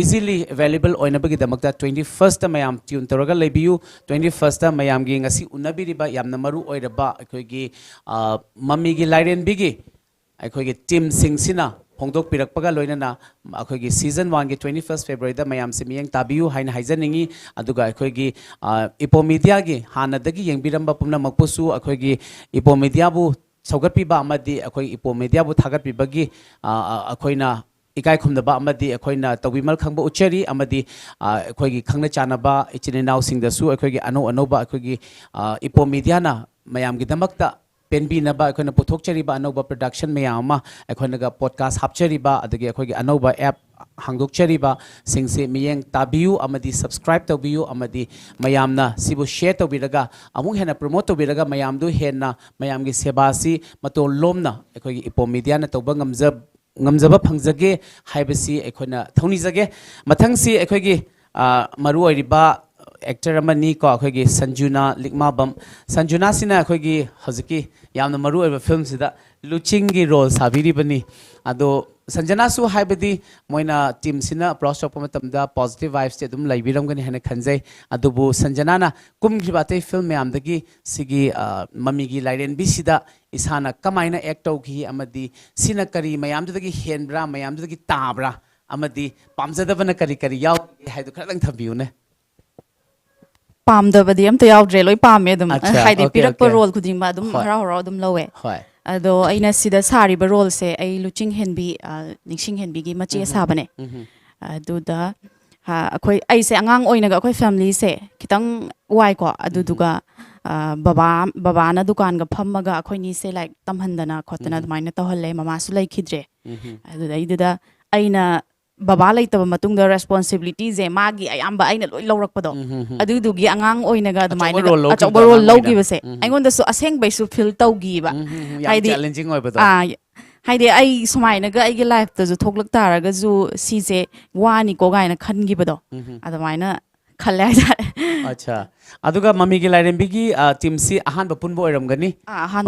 easily available oinabagi damakta 21st ta mayam tune toroga lebiu 21st ta mayam gi ngasi unabiriba yamna maru oiraba akoigi mamigi Lairembi gi akoigi team singsina hongdok pirakpaga loinana akoigi season 1 gi 21st February da mayam se miyang tabiu haina haijaningi aduga akoigi EPOM MEDIA gi hanadagi yengbiramba pumna makpusu akoigi EPOM MEDIA bu saugatpiba amadi akoi EPOM MEDIA bu thagatpibagi akoina इकाई खुमदबा अमदी अखोइना तौबिमल खंगबा उचरी अमदी अखोइगी खंगना चानबा इचिनेनाव सिंगदसु अखोइगी अनो अनोबा अखोइगी इपो मीडियाना मयामगी दमकता पेनबीनबा अखोइना पुथोकचरीबा अनोबा प्रोडक्शन मयामा अखोइनागा पॉडकास्ट हापचरीबा अदगी अखोइगी अनोबा ऐप हांगदोकचरीबा सिंगसे मियेंग ताबियु अमदी सब्सक्राइब तौबियु अमदी मयामना सिबु शेयर तौबिरगा अमु हेना प्रमोट तौबिरगा मयामदु हेना मयामगी सेबासी मतोल लोमना अखोइगी इपो मीडियाना तौबा ngamjab ngamjaba phangjage haibasi ekhona thonijage mathangsi ekhoi maru oiriba actor amani ko akhoi sanjuna likmabam sanjuna sina akhoi hojiki yamna maru oiba film sida luching gi role sabiri bani ado sanjana su haibadi moina team sina approach tok matamda positive vibes te dum laibiram gani hena khanjai adubu sanjana na kumgribate film yamdagi sigi mamigi lairenbi sida isana kamaina act tawki amadi sina kari mayamdagi henbra mayamdagi tabra amadi pamjadabana kari kari yaw haidu khadang thabiune पामदबदी अमत यावद्रे लोय पामे दम अच्छा, हाइदे okay, पिरक okay. Role खुदिंग दम Hoi. हरा हरा दम लवे hoy अदो अइना सिदा सारिब role से अइ लुचिंग हेनबी निक्सिंग हेनबी गी मचे साबने अदुदा हा अखोय अइसे अंगांग ओइनगा अखोय फैमिली से खितंग वाइ को अदुदुगा बाबा ना दुकान गा फम्मगा अखोय नि से लाइक तमहंदना खोतना दमाइना तहल्ले ममासु लैखिद्रे अदुदा इदुदा अइना बाबा लेतब मतुंग रेस्पॉन्सिबिलिटी जे मागी अयाम्बा अइना लोय लौरकपदो अदुदुगी अंगांग ओइनगा दमाइना अचौबा रोल लौगिबसे अइगोंदसु असेंग बैसु फील तौगीबा हाइदि challenging oibado हाइदि अइ सुमाइनगा अइगे लाइफ तजु थोकलक तारगजु सीजे वानी को गाइना खनगिबदो अदमाइना खल्ले अच्छा aduga mamigi lairenbi gi team si ahan bapun bo oiramgani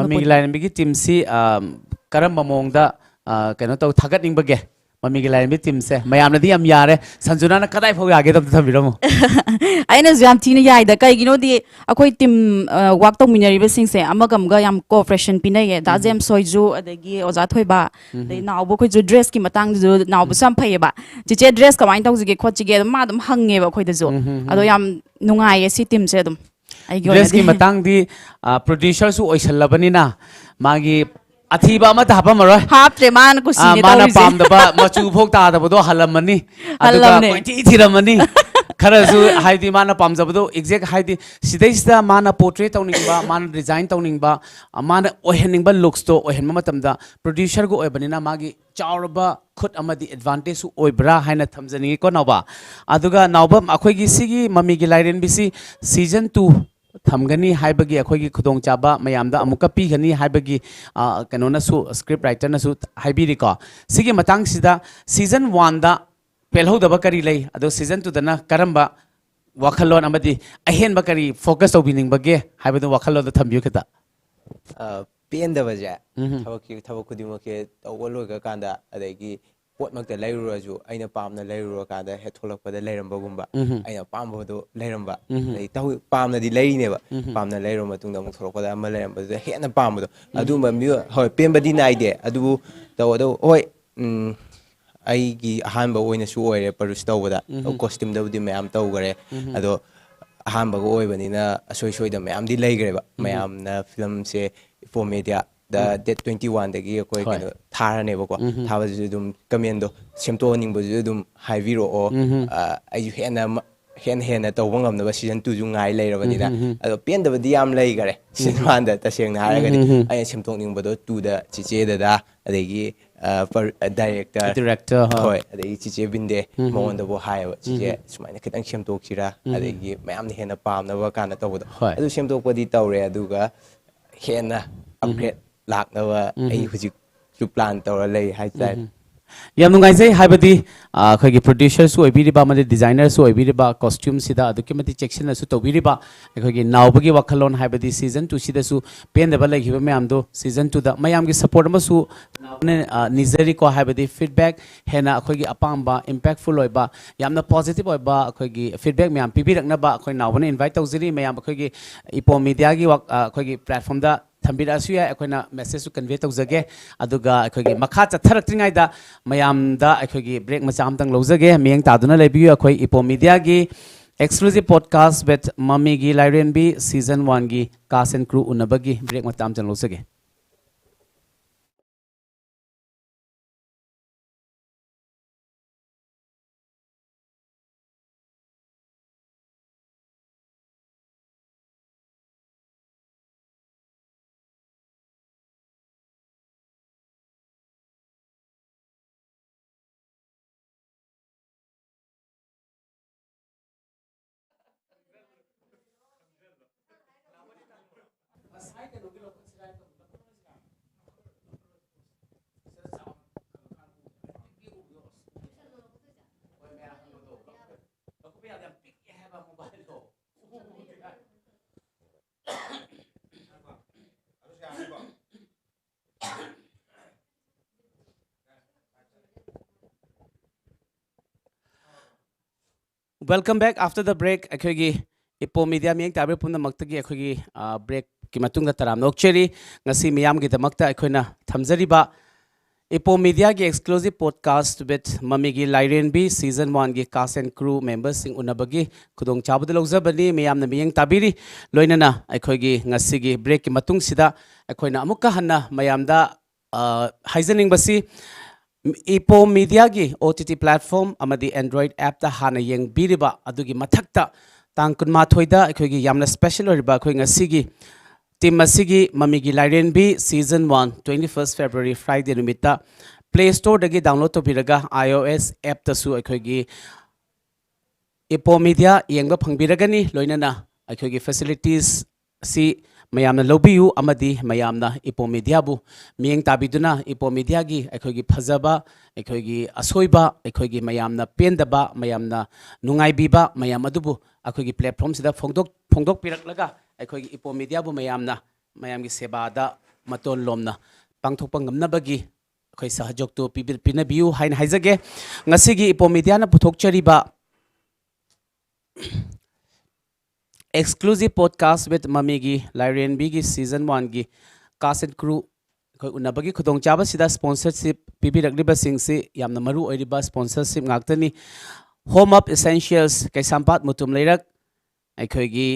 mamigi lairenbi gi team si karam mamongda keno taw thagat ningbage mamigi lairenbi team se mayamna di am yare sanjuna na kadai phog yage tam thabiramo aina jam thina yaida kaigino di akoi team work tong minari ba sing se amagam ga yam cooperation pinai ye da jam soiju adagi oja thoiba dei nawbo khoi ju dress ki matang ju nawbo sam phai ba chiche dress kamain tong jige khot jige ma dum hange ba khoi da ju ado yam nungai ye si team se dum ai gi dress ki matang di producer su oisallabani na magi athiba ma thapa maro haptre man ko sine mana tawri pam da ba machu phok ta da bodo halamani aduga pointi thiramani kharasu haidi mana pam jabdo exact haidi sidai sida mana portrait tawning ba mana design tawning ba mana ohening ba looks to ohen matam da producer go oibani na magi chaurba khut amadi advantage su oibra haina thamjani ko nawa aduga nawba akhoi gi sigi mami gi lairen bisi season 2 थमगनी हाइबगी अखोगी खुदोंग चाबा मयामदा अमुका पीगनी हाइबगी कनोना सु script writer नसु हाइबिरिको सिगी Matang सिदा season 1 दा पेलहोदबा करी लै अदो season 2 दना करंबा वखलोन अमदी अहेनबा करी focus तौबिनिंग बगे हाइबदो वखलो the थम्बियो खता पेंदबजे थबक खुदिमके तौलोगा कांदा अदगी पोटमक्ता लेरुरजु अइना पामना लेरुर कांदा हे थोलकपदा लेरंबगुंबा अइना पामबदो लेरंबा लei तौ पामना दि लेरिनेबा पामना लेरो मतुंदा मु थोलकपदा अमा लेरंबदो हेना पामबदो अदुमा मियो होय पेंबदि नाइदे अदुबु तौदो होय अइगी अहानबा ओइना सु ओइरे प्रोड्यूस तौबदा कॉस्ट्यूम दबदि मयाम तौगरे अदो अहानबा ओइबनिना असोय सोयदा मयाम दि लेगरेबा मयामना फिल्म से Ipoh media the date 21 dagi koi keno tharane bako thabaji dum kamendo semto ningboji dum haiviro o ai hena tawangam na season 2 ju ngai leirabani da ado pendabadi yam leigare cinema da tasengna haragani ai semto ningbodo 2 da chiche da adegi director hoi adegi chiche binde monda bo haiba chiche sumaina kitang semto kira adegi mayam hena pamna ba kana tawdo adu semto padi tawre aduga hena upgrade laknawa ai hujik ju plan tawra lei haisai yam nungai jai haibadi khagi producer su oibiriba made designer su oibiriba costume sida adukimati section su tobiriba khagi nawbagi wakhalon haibadi season 2 sida su pendaba lagiba mayam do season 2 da mayam gi support ma su nizari ko haibadi feedback hena khagi apamba impactful oiba yamna positive oiba khagi feedback mayam pibirakna ba khoi nawbana invite tawjiri mayam khagi EPOM media gi khagi platform da thambira su ya akoina message su convey tawjage aduga akogi makha chatharaktriŋai da mayam da akogi break macha amtang lojage miyang taduna lebiyu akoi EPOM media gi exclusive podcast with Mamigi Lairembi season 1 gi cast and crew unabagi break matam chan lojage Welcome back after the break. Akhoi EPOM media miyang tabi puna maktagi akhoi break ki matungda taram nokcheri ngasi miyam gi damakta akhoi thamjari ba EPOM media ki exclusive podcast with Mamigi Lairembi season 1 gi cast and crew members sing unabagi khudong chabud logzabani miyam na miyang tabiri loinana akhoi gi ngasi gi break ki matung sida akhoi na amukka hanna mayamda haizening basi EPOM media gi OTT platform amadi Android app ta hana yeng biriba adugi mathakta tang kunma thoida akhoi yamna special oriba akhoi ngasigi team asigi Mamigi Lairembi season 1 21st February Friday numita Play Store dagi download to biraga iOS app ta su akhoi EPOM media yengba phangbiragani loinana akhoi facilities si mayamna lobiyu amadi mayamna EPOM media bu miyeng tabiduna EPOM media gi akhoi phajaba akhoi asoiba akhoi mayamna pendaba mayamna nungaibiba mayam adubu akhoi platform sida phongdok piraklaga akhoi EPOM media bu mayamna mayamgi sebada maton lomna pangthokpa ngamnabagi akhoi sahajok to pinabiyu hain haijage ngasigi EPOM media na puthokchariba exclusive podcast with Mamigi Lairembi gi season 1 gi cast and crew khoi unabagi khudong chaba sida sponsorship pibirakliba singsi yamna maru oiriba sponsorship ngaktani Home Up Essentials kaisampat mutum leirak akhoi gi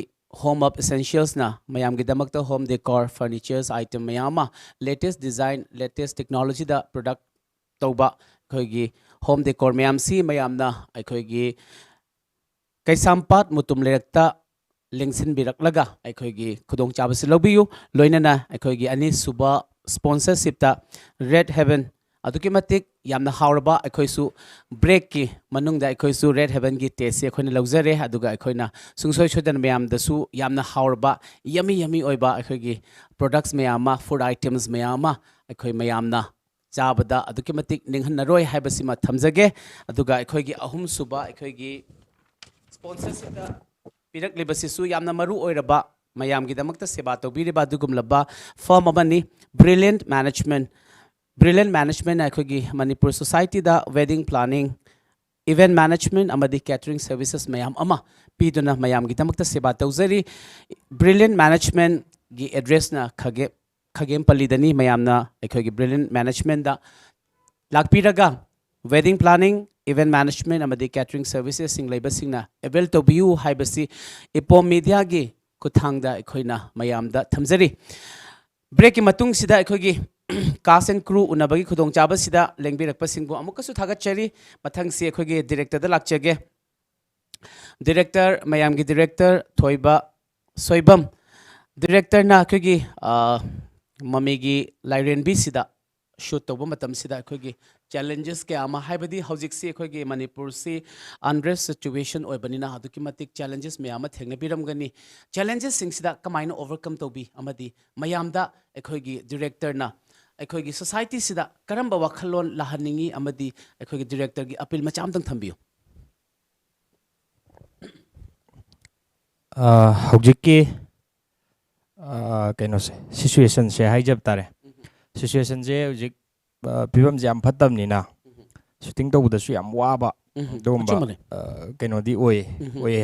Home Up Essentials na mayam gi damakta home decor furnitures item mayama latest design latest technology da product tauba akhoi gi home decor mayam si mayamna akhoi gi kaisampat mutum leirakta Lingsin biraklaga akhoi khudong chabasi lobiyu loinana akhoi ani suba sponsorship ta Red Heaven aduki matik yamna haurba akhoi su break ki manungda akhoi su Red Heaven gi tesi akhoi na logzare aduga akhoi na sungsoi chodan mayam da su yamna haurba yummy oiba akhoi products mayama food items mayama akhoi mayamna chabada aduki matik ninghan naroi haibasima thamjage aduga akhoi ahum suba akhoi sponsorship ta Pirak libasisu yamna maru oiraba mayam gi damakta seba tobiriba dugumlaba firm amani brilliant management akhoi Manipur society da wedding planning event management amadi catering services mayam ama piduna mayam gi damakta seba tawzari brilliant management gi address na khagem palidani mayamna akhoi brilliant management da lakpiraga wedding planning event management amadi catering services sing labor singna avail to view haibasi EPOM media gi kuthangda ekhoina mayamda thamjari break ki matung sida ekhogi cast and crew unabagi khudong chaba sida lengbirakpa singbu amukasu thagachari mathang si ekhogi director da lakchage director mayam gi director thoiba soibam director na ekhogi Mamigi Lairembi sida shoot toba matam sida ekhogi challenges ke ama haibadi hojik si ekhogi Manipur si unrest situation oibanina aduki matik challenges me ama thengna biramgani challenges sing sida kamaina overcome tobi amadi mayamda ekhogi director na ekhogi society sida karamba wakhalon lahaningi amadi ekhogi director gi appeal macham tang thambiyo hojik ki kaino se situation se haijab tare situation je hojik pibam jam phatam ni na shooting to buda su yam waba domba kaino di oi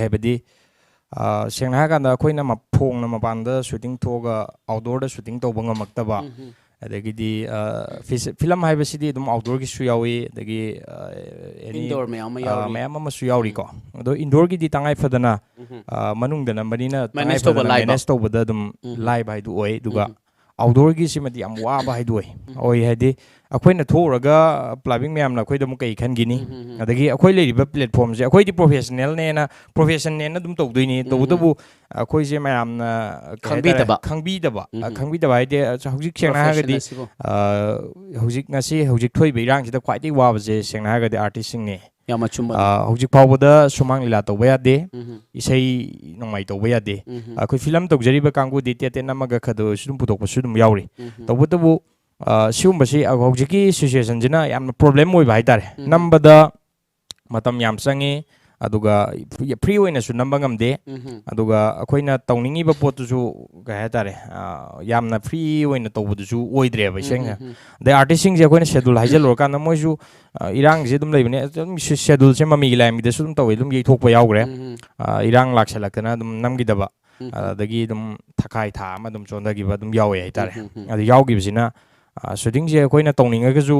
haibadi sengna ha kana khoina ma phong na mapanda shooting thoga outdoor da shooting to banga maktaba adagidi film haibasidi dum outdoor gi su yawi adagi indoor mayam ma su yawi ko ado indoor gi di tangai fadana manung da nambanina tangai fadana manage to buda dum live hai du oi duga outdoor gi simadi am waba hai du oi hadi akoina thoraga plumbing mayam na akoida mu kai khan gini adagi akoi leiriba platform je akoi di professional ne na profession ne na dum tawdoini tawdabu akoi je mayam na khangbi daba ide hojik sengna ha gadi hojik ngasi hojik thoi beirang sida kwai dei waba je sengna ha gadi artist sing ne yama chumba hojik pawboda sumang lila tawba yade isai nongmai tawba yade akoi film tawjariba kanggu di tete namaga khadu sudum putokpa sudum yauri tawdabu सिगुम्बसी हौजिकी situation जिना याम problem ओइ भाई तारे नंबदा मतम याम संगे aduga free oina su namba ngamde aduga akoina tawningi ba pot su ka hatare yamna free oina tawbu su oidre ba senga the artist sing je akoina schedule haijal lor kan moi su irang je dum leibne schedule se Mamigi Lairembi de su dum tawi dum yei thokpa yaugre irang laksalakana dum namgi daba adagi dum thakai tha ma dum chondagi ba dum yawe haitare adu yaugi bisina shooting je akoina tawninga ga su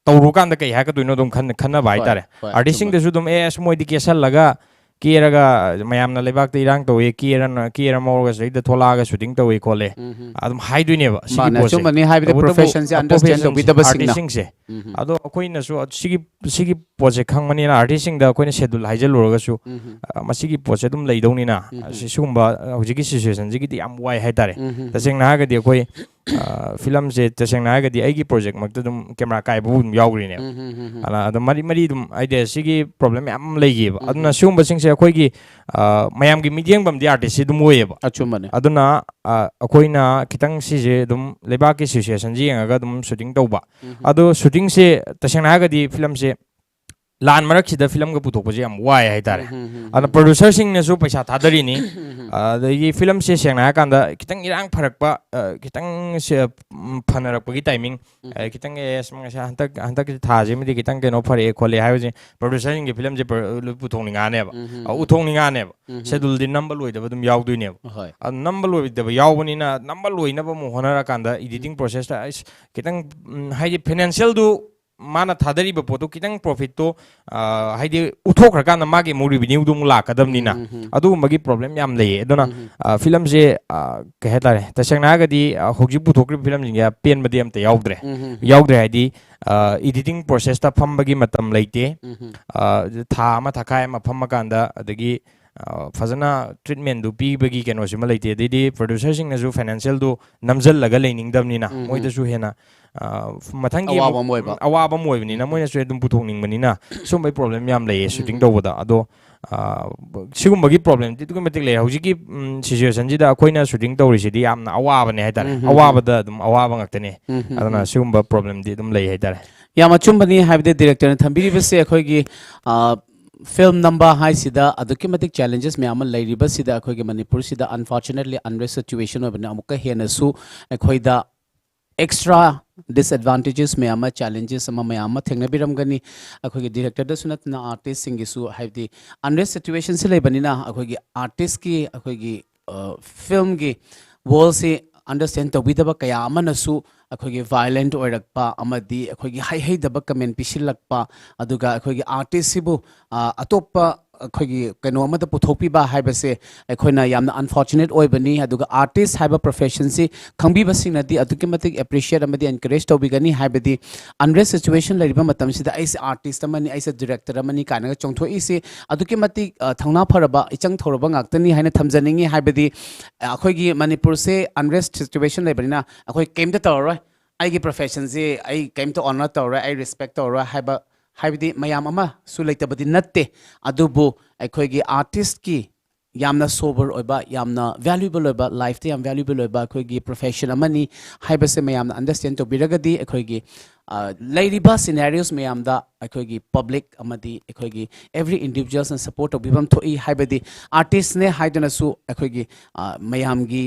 tawru kan da kai ha ka duino dum khanna ba haitare artist sing de su dum es moi di kesal laga Kiraga mayamna lebak te irang to e kira morga sei de tholaga shooting to e kole adum haiduine ba sigi pose chumani hybrid profession se understand to with the artist se ado koina su sigi pose khangmani na artist da koina schedule haijal lorga su masigi pose dum leidoni na sigumba hojiki situation jigi di am wai haitare taseng na ga di koi film se taseng na ga di ai gi project mak dum camera kai bu yaugri ne ala ado mari dum idea sigi problem am leigi ba aduna sigumba sing se akhoi gi mayam gi midiang bam di artist dum woye ba achumane aduna akoina kitang si je dum leba ki situation ji nga dum shooting tawba ado shooting se taseng na ga di film se lan marak sida film ga puthok baje am wai hai tare ana producer sing ne su paisa thadari ni the film se seng na kan da kitang irang pharak pa kitang se phanarak pa gi timing kitang es mang sa hantak tha je mi kitang ke no phare khole hai je producer sing ge film je puthok ni nga ne ba uthong ni nga ne ba schedule di number loi da dum yaw dui ne ba number loi da yaw bani na number loi na ba mo honara kan da editing process ta kitang hai je financial du mana thadari ba poto kitang profit to haide uthokra kana magi mu revenue dum la kadamni na adu magi problem yam lei aduna film je ka hetare tasangna ga di hogji puthokri film jinga pen medium te yaudre haidi editing process ta pham bagi matam leite tha ma thakai ma pham kanda adagi fazana treatment du pi bagi keno sima leite de producer sing na ju financial du namjal laga leining damni na moi da su hena mathangi awaba moi bani na moi na su dum puthok ning bani na so mai problem yam lei shooting do da ado sigum bagi problem ti du metik le hauji ki situation ji da koina shooting do ri si di yam na awaba ne haidar awaba da dum awaba ngakte ne adana sigum ba problem di dum lei haidar yama chumbani habde director na thambiri base akhoi gi film number high sida aduki matik challenges me amal lairiba sida akhoi gi manipur sida unfortunately unrest situation obna amuka hena su akhoi da extra disadvantages me ama challenges ama me ama thengna biram gani akhoi gi director da sunat na artist sing gi su haidi unrest situation se lebani na akhoi gi artist ki akhoi gi film gi wall se understand to bidaba kaya amana su akhoi gi violent oirakpa amadi akhoi gi hai daba comment pisilakpa aduga akhoi gi artist sibu atoppa akhoi gi keno amada puthopi ba haibase akhoi yamna unfortunate oibani aduga artist haiba profession si khangbi basing nadi aduki matik appreciate amadi encourage to bigani haibadi unrest situation lariba matam sida aise artist amani aise director amani kana chongtho isi aduki matik thangna pharaba ichang thoraba ngaktani haina thamjaningi haibadi akhoi gi manipur se unrest situation laibani na akhoi kemda tawroi ai gi profession si ai kemta honor tawroi ai respect tawroi haiba haibidi mayam ama su leitabadi natte adubu akhoi gi artist ki yamna sober oiba yamna valuable oiba life te yam valuable oiba akhoi gi profession amani haibase mayamna understand to biragadi akhoi gi lairiba scenarios mayamda akhoi gi public amadi akhoi gi every individuals and support of bibam thoi haibadi artist ne haidana su akhoi gi mayam gi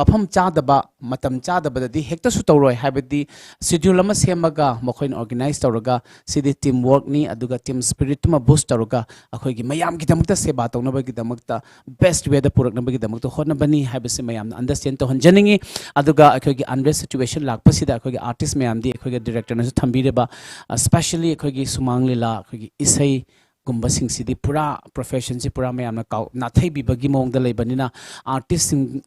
mafam chadaba matam chadaba di hekta su tawroi haibadi schedule ama semaga mokhoin organize tawraga sidi team work ni aduga team spirit ma boost tawraga akhoi gi mayam gi damakta seba tawnaba gi damakta best way da purak naba gi damakta hotna bani haibase mayam understand to hanjaningi aduga akhoi gi unrest situation lakpa sida akhoi gi artist mayam di akhoi gi director na su thambireba especially akhoi gi sumang lila akhoi gi isai gumba sing sidi pura profession si pura mayam na kau na thai bi bagi mong da leibanina artist sing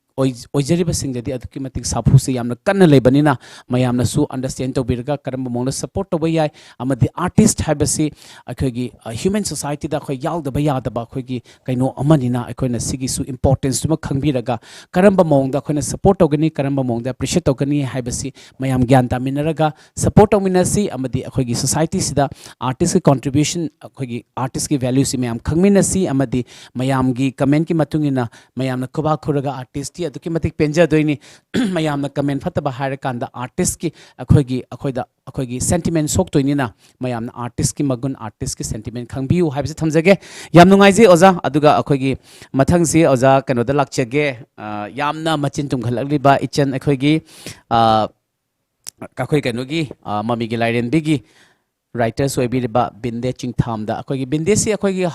oijariba sing dedi aduki matik saphu se yamna kanna leibanina mayam na su understand to birga karamba mong na support to bayai amadi artist habasi akhoi gi human society da khoi yaw da baya da ba khoi gi kaino amanina akhoi na sigi su importance tuma khangbiraga karamba mong da khoi na support to gani karamba mong da appreciate to gani habasi mayam gyan ta minaraga support to minasi amadi akhoi gi society sida artist ki contribution akhoi gi artist ki value si mayam khangminasi amadi mayam gi comment ki matungina mayam na khoba khuraga artist ꯑꯗꯨꯛꯀꯤ ꯃꯇꯤꯛ ꯄꯦꯟꯖꯗꯣꯏꯅꯤ ꯃꯌꯥꯝꯅ ꯀꯃꯦꯟ ꯐꯠꯇꯕ ꯍꯥꯏꯔꯀꯥꯟꯗ ꯑꯥꯔꯇꯤꯁꯀꯤ ꯑꯩꯈꯣꯏꯒꯤ sentiment ꯁꯣꯛꯇꯣꯏꯅꯤꯅ ꯃꯌꯥꯝꯅ ꯑꯥꯔꯇꯤꯁꯀꯤ ꯃꯒꯨꯟ ꯑꯥꯔꯇꯤꯁꯀꯤ sentiment ꯈꯪꯕꯤꯌꯨ ꯍꯥꯏꯕꯁꯤ ꯊꯝꯖꯒꯦ ꯌꯥꯝ ꯅꯨꯡꯉꯥꯏꯖꯩ ꯑꯣꯖꯥ ꯑꯗꯨꯒ ꯑꯩꯈꯣꯏꯒꯤ ꯃꯊꯪꯁꯤ ꯑꯣꯖꯥ ꯀꯩꯅꯣꯗ ꯂꯥꯛꯆꯒꯦ ꯌꯥꯝꯅ ꯃꯆꯤꯟ ꯇꯨꯝꯈꯠꯂꯛꯂꯤꯕ ꯏꯆꯟ ꯑꯩꯈꯣꯏꯒꯤ ꯑꯩꯈꯣꯏ ꯀꯩꯅꯣꯒꯤ ꯃꯃꯤꯒꯤ ꯂꯥꯏꯔꯦꯝꯕꯤꯒꯤ ꯔꯥꯏꯇꯔꯁ ꯑꯣꯏꯕꯤꯔꯤꯕ ꯕꯤꯟꯗꯦ ꯆꯤꯡꯊꯥꯝꯗ ꯑꯩꯈꯣꯏꯒꯤ ꯕꯤꯟꯗꯦꯁꯤ ꯑꯩꯈꯣꯏꯒꯤ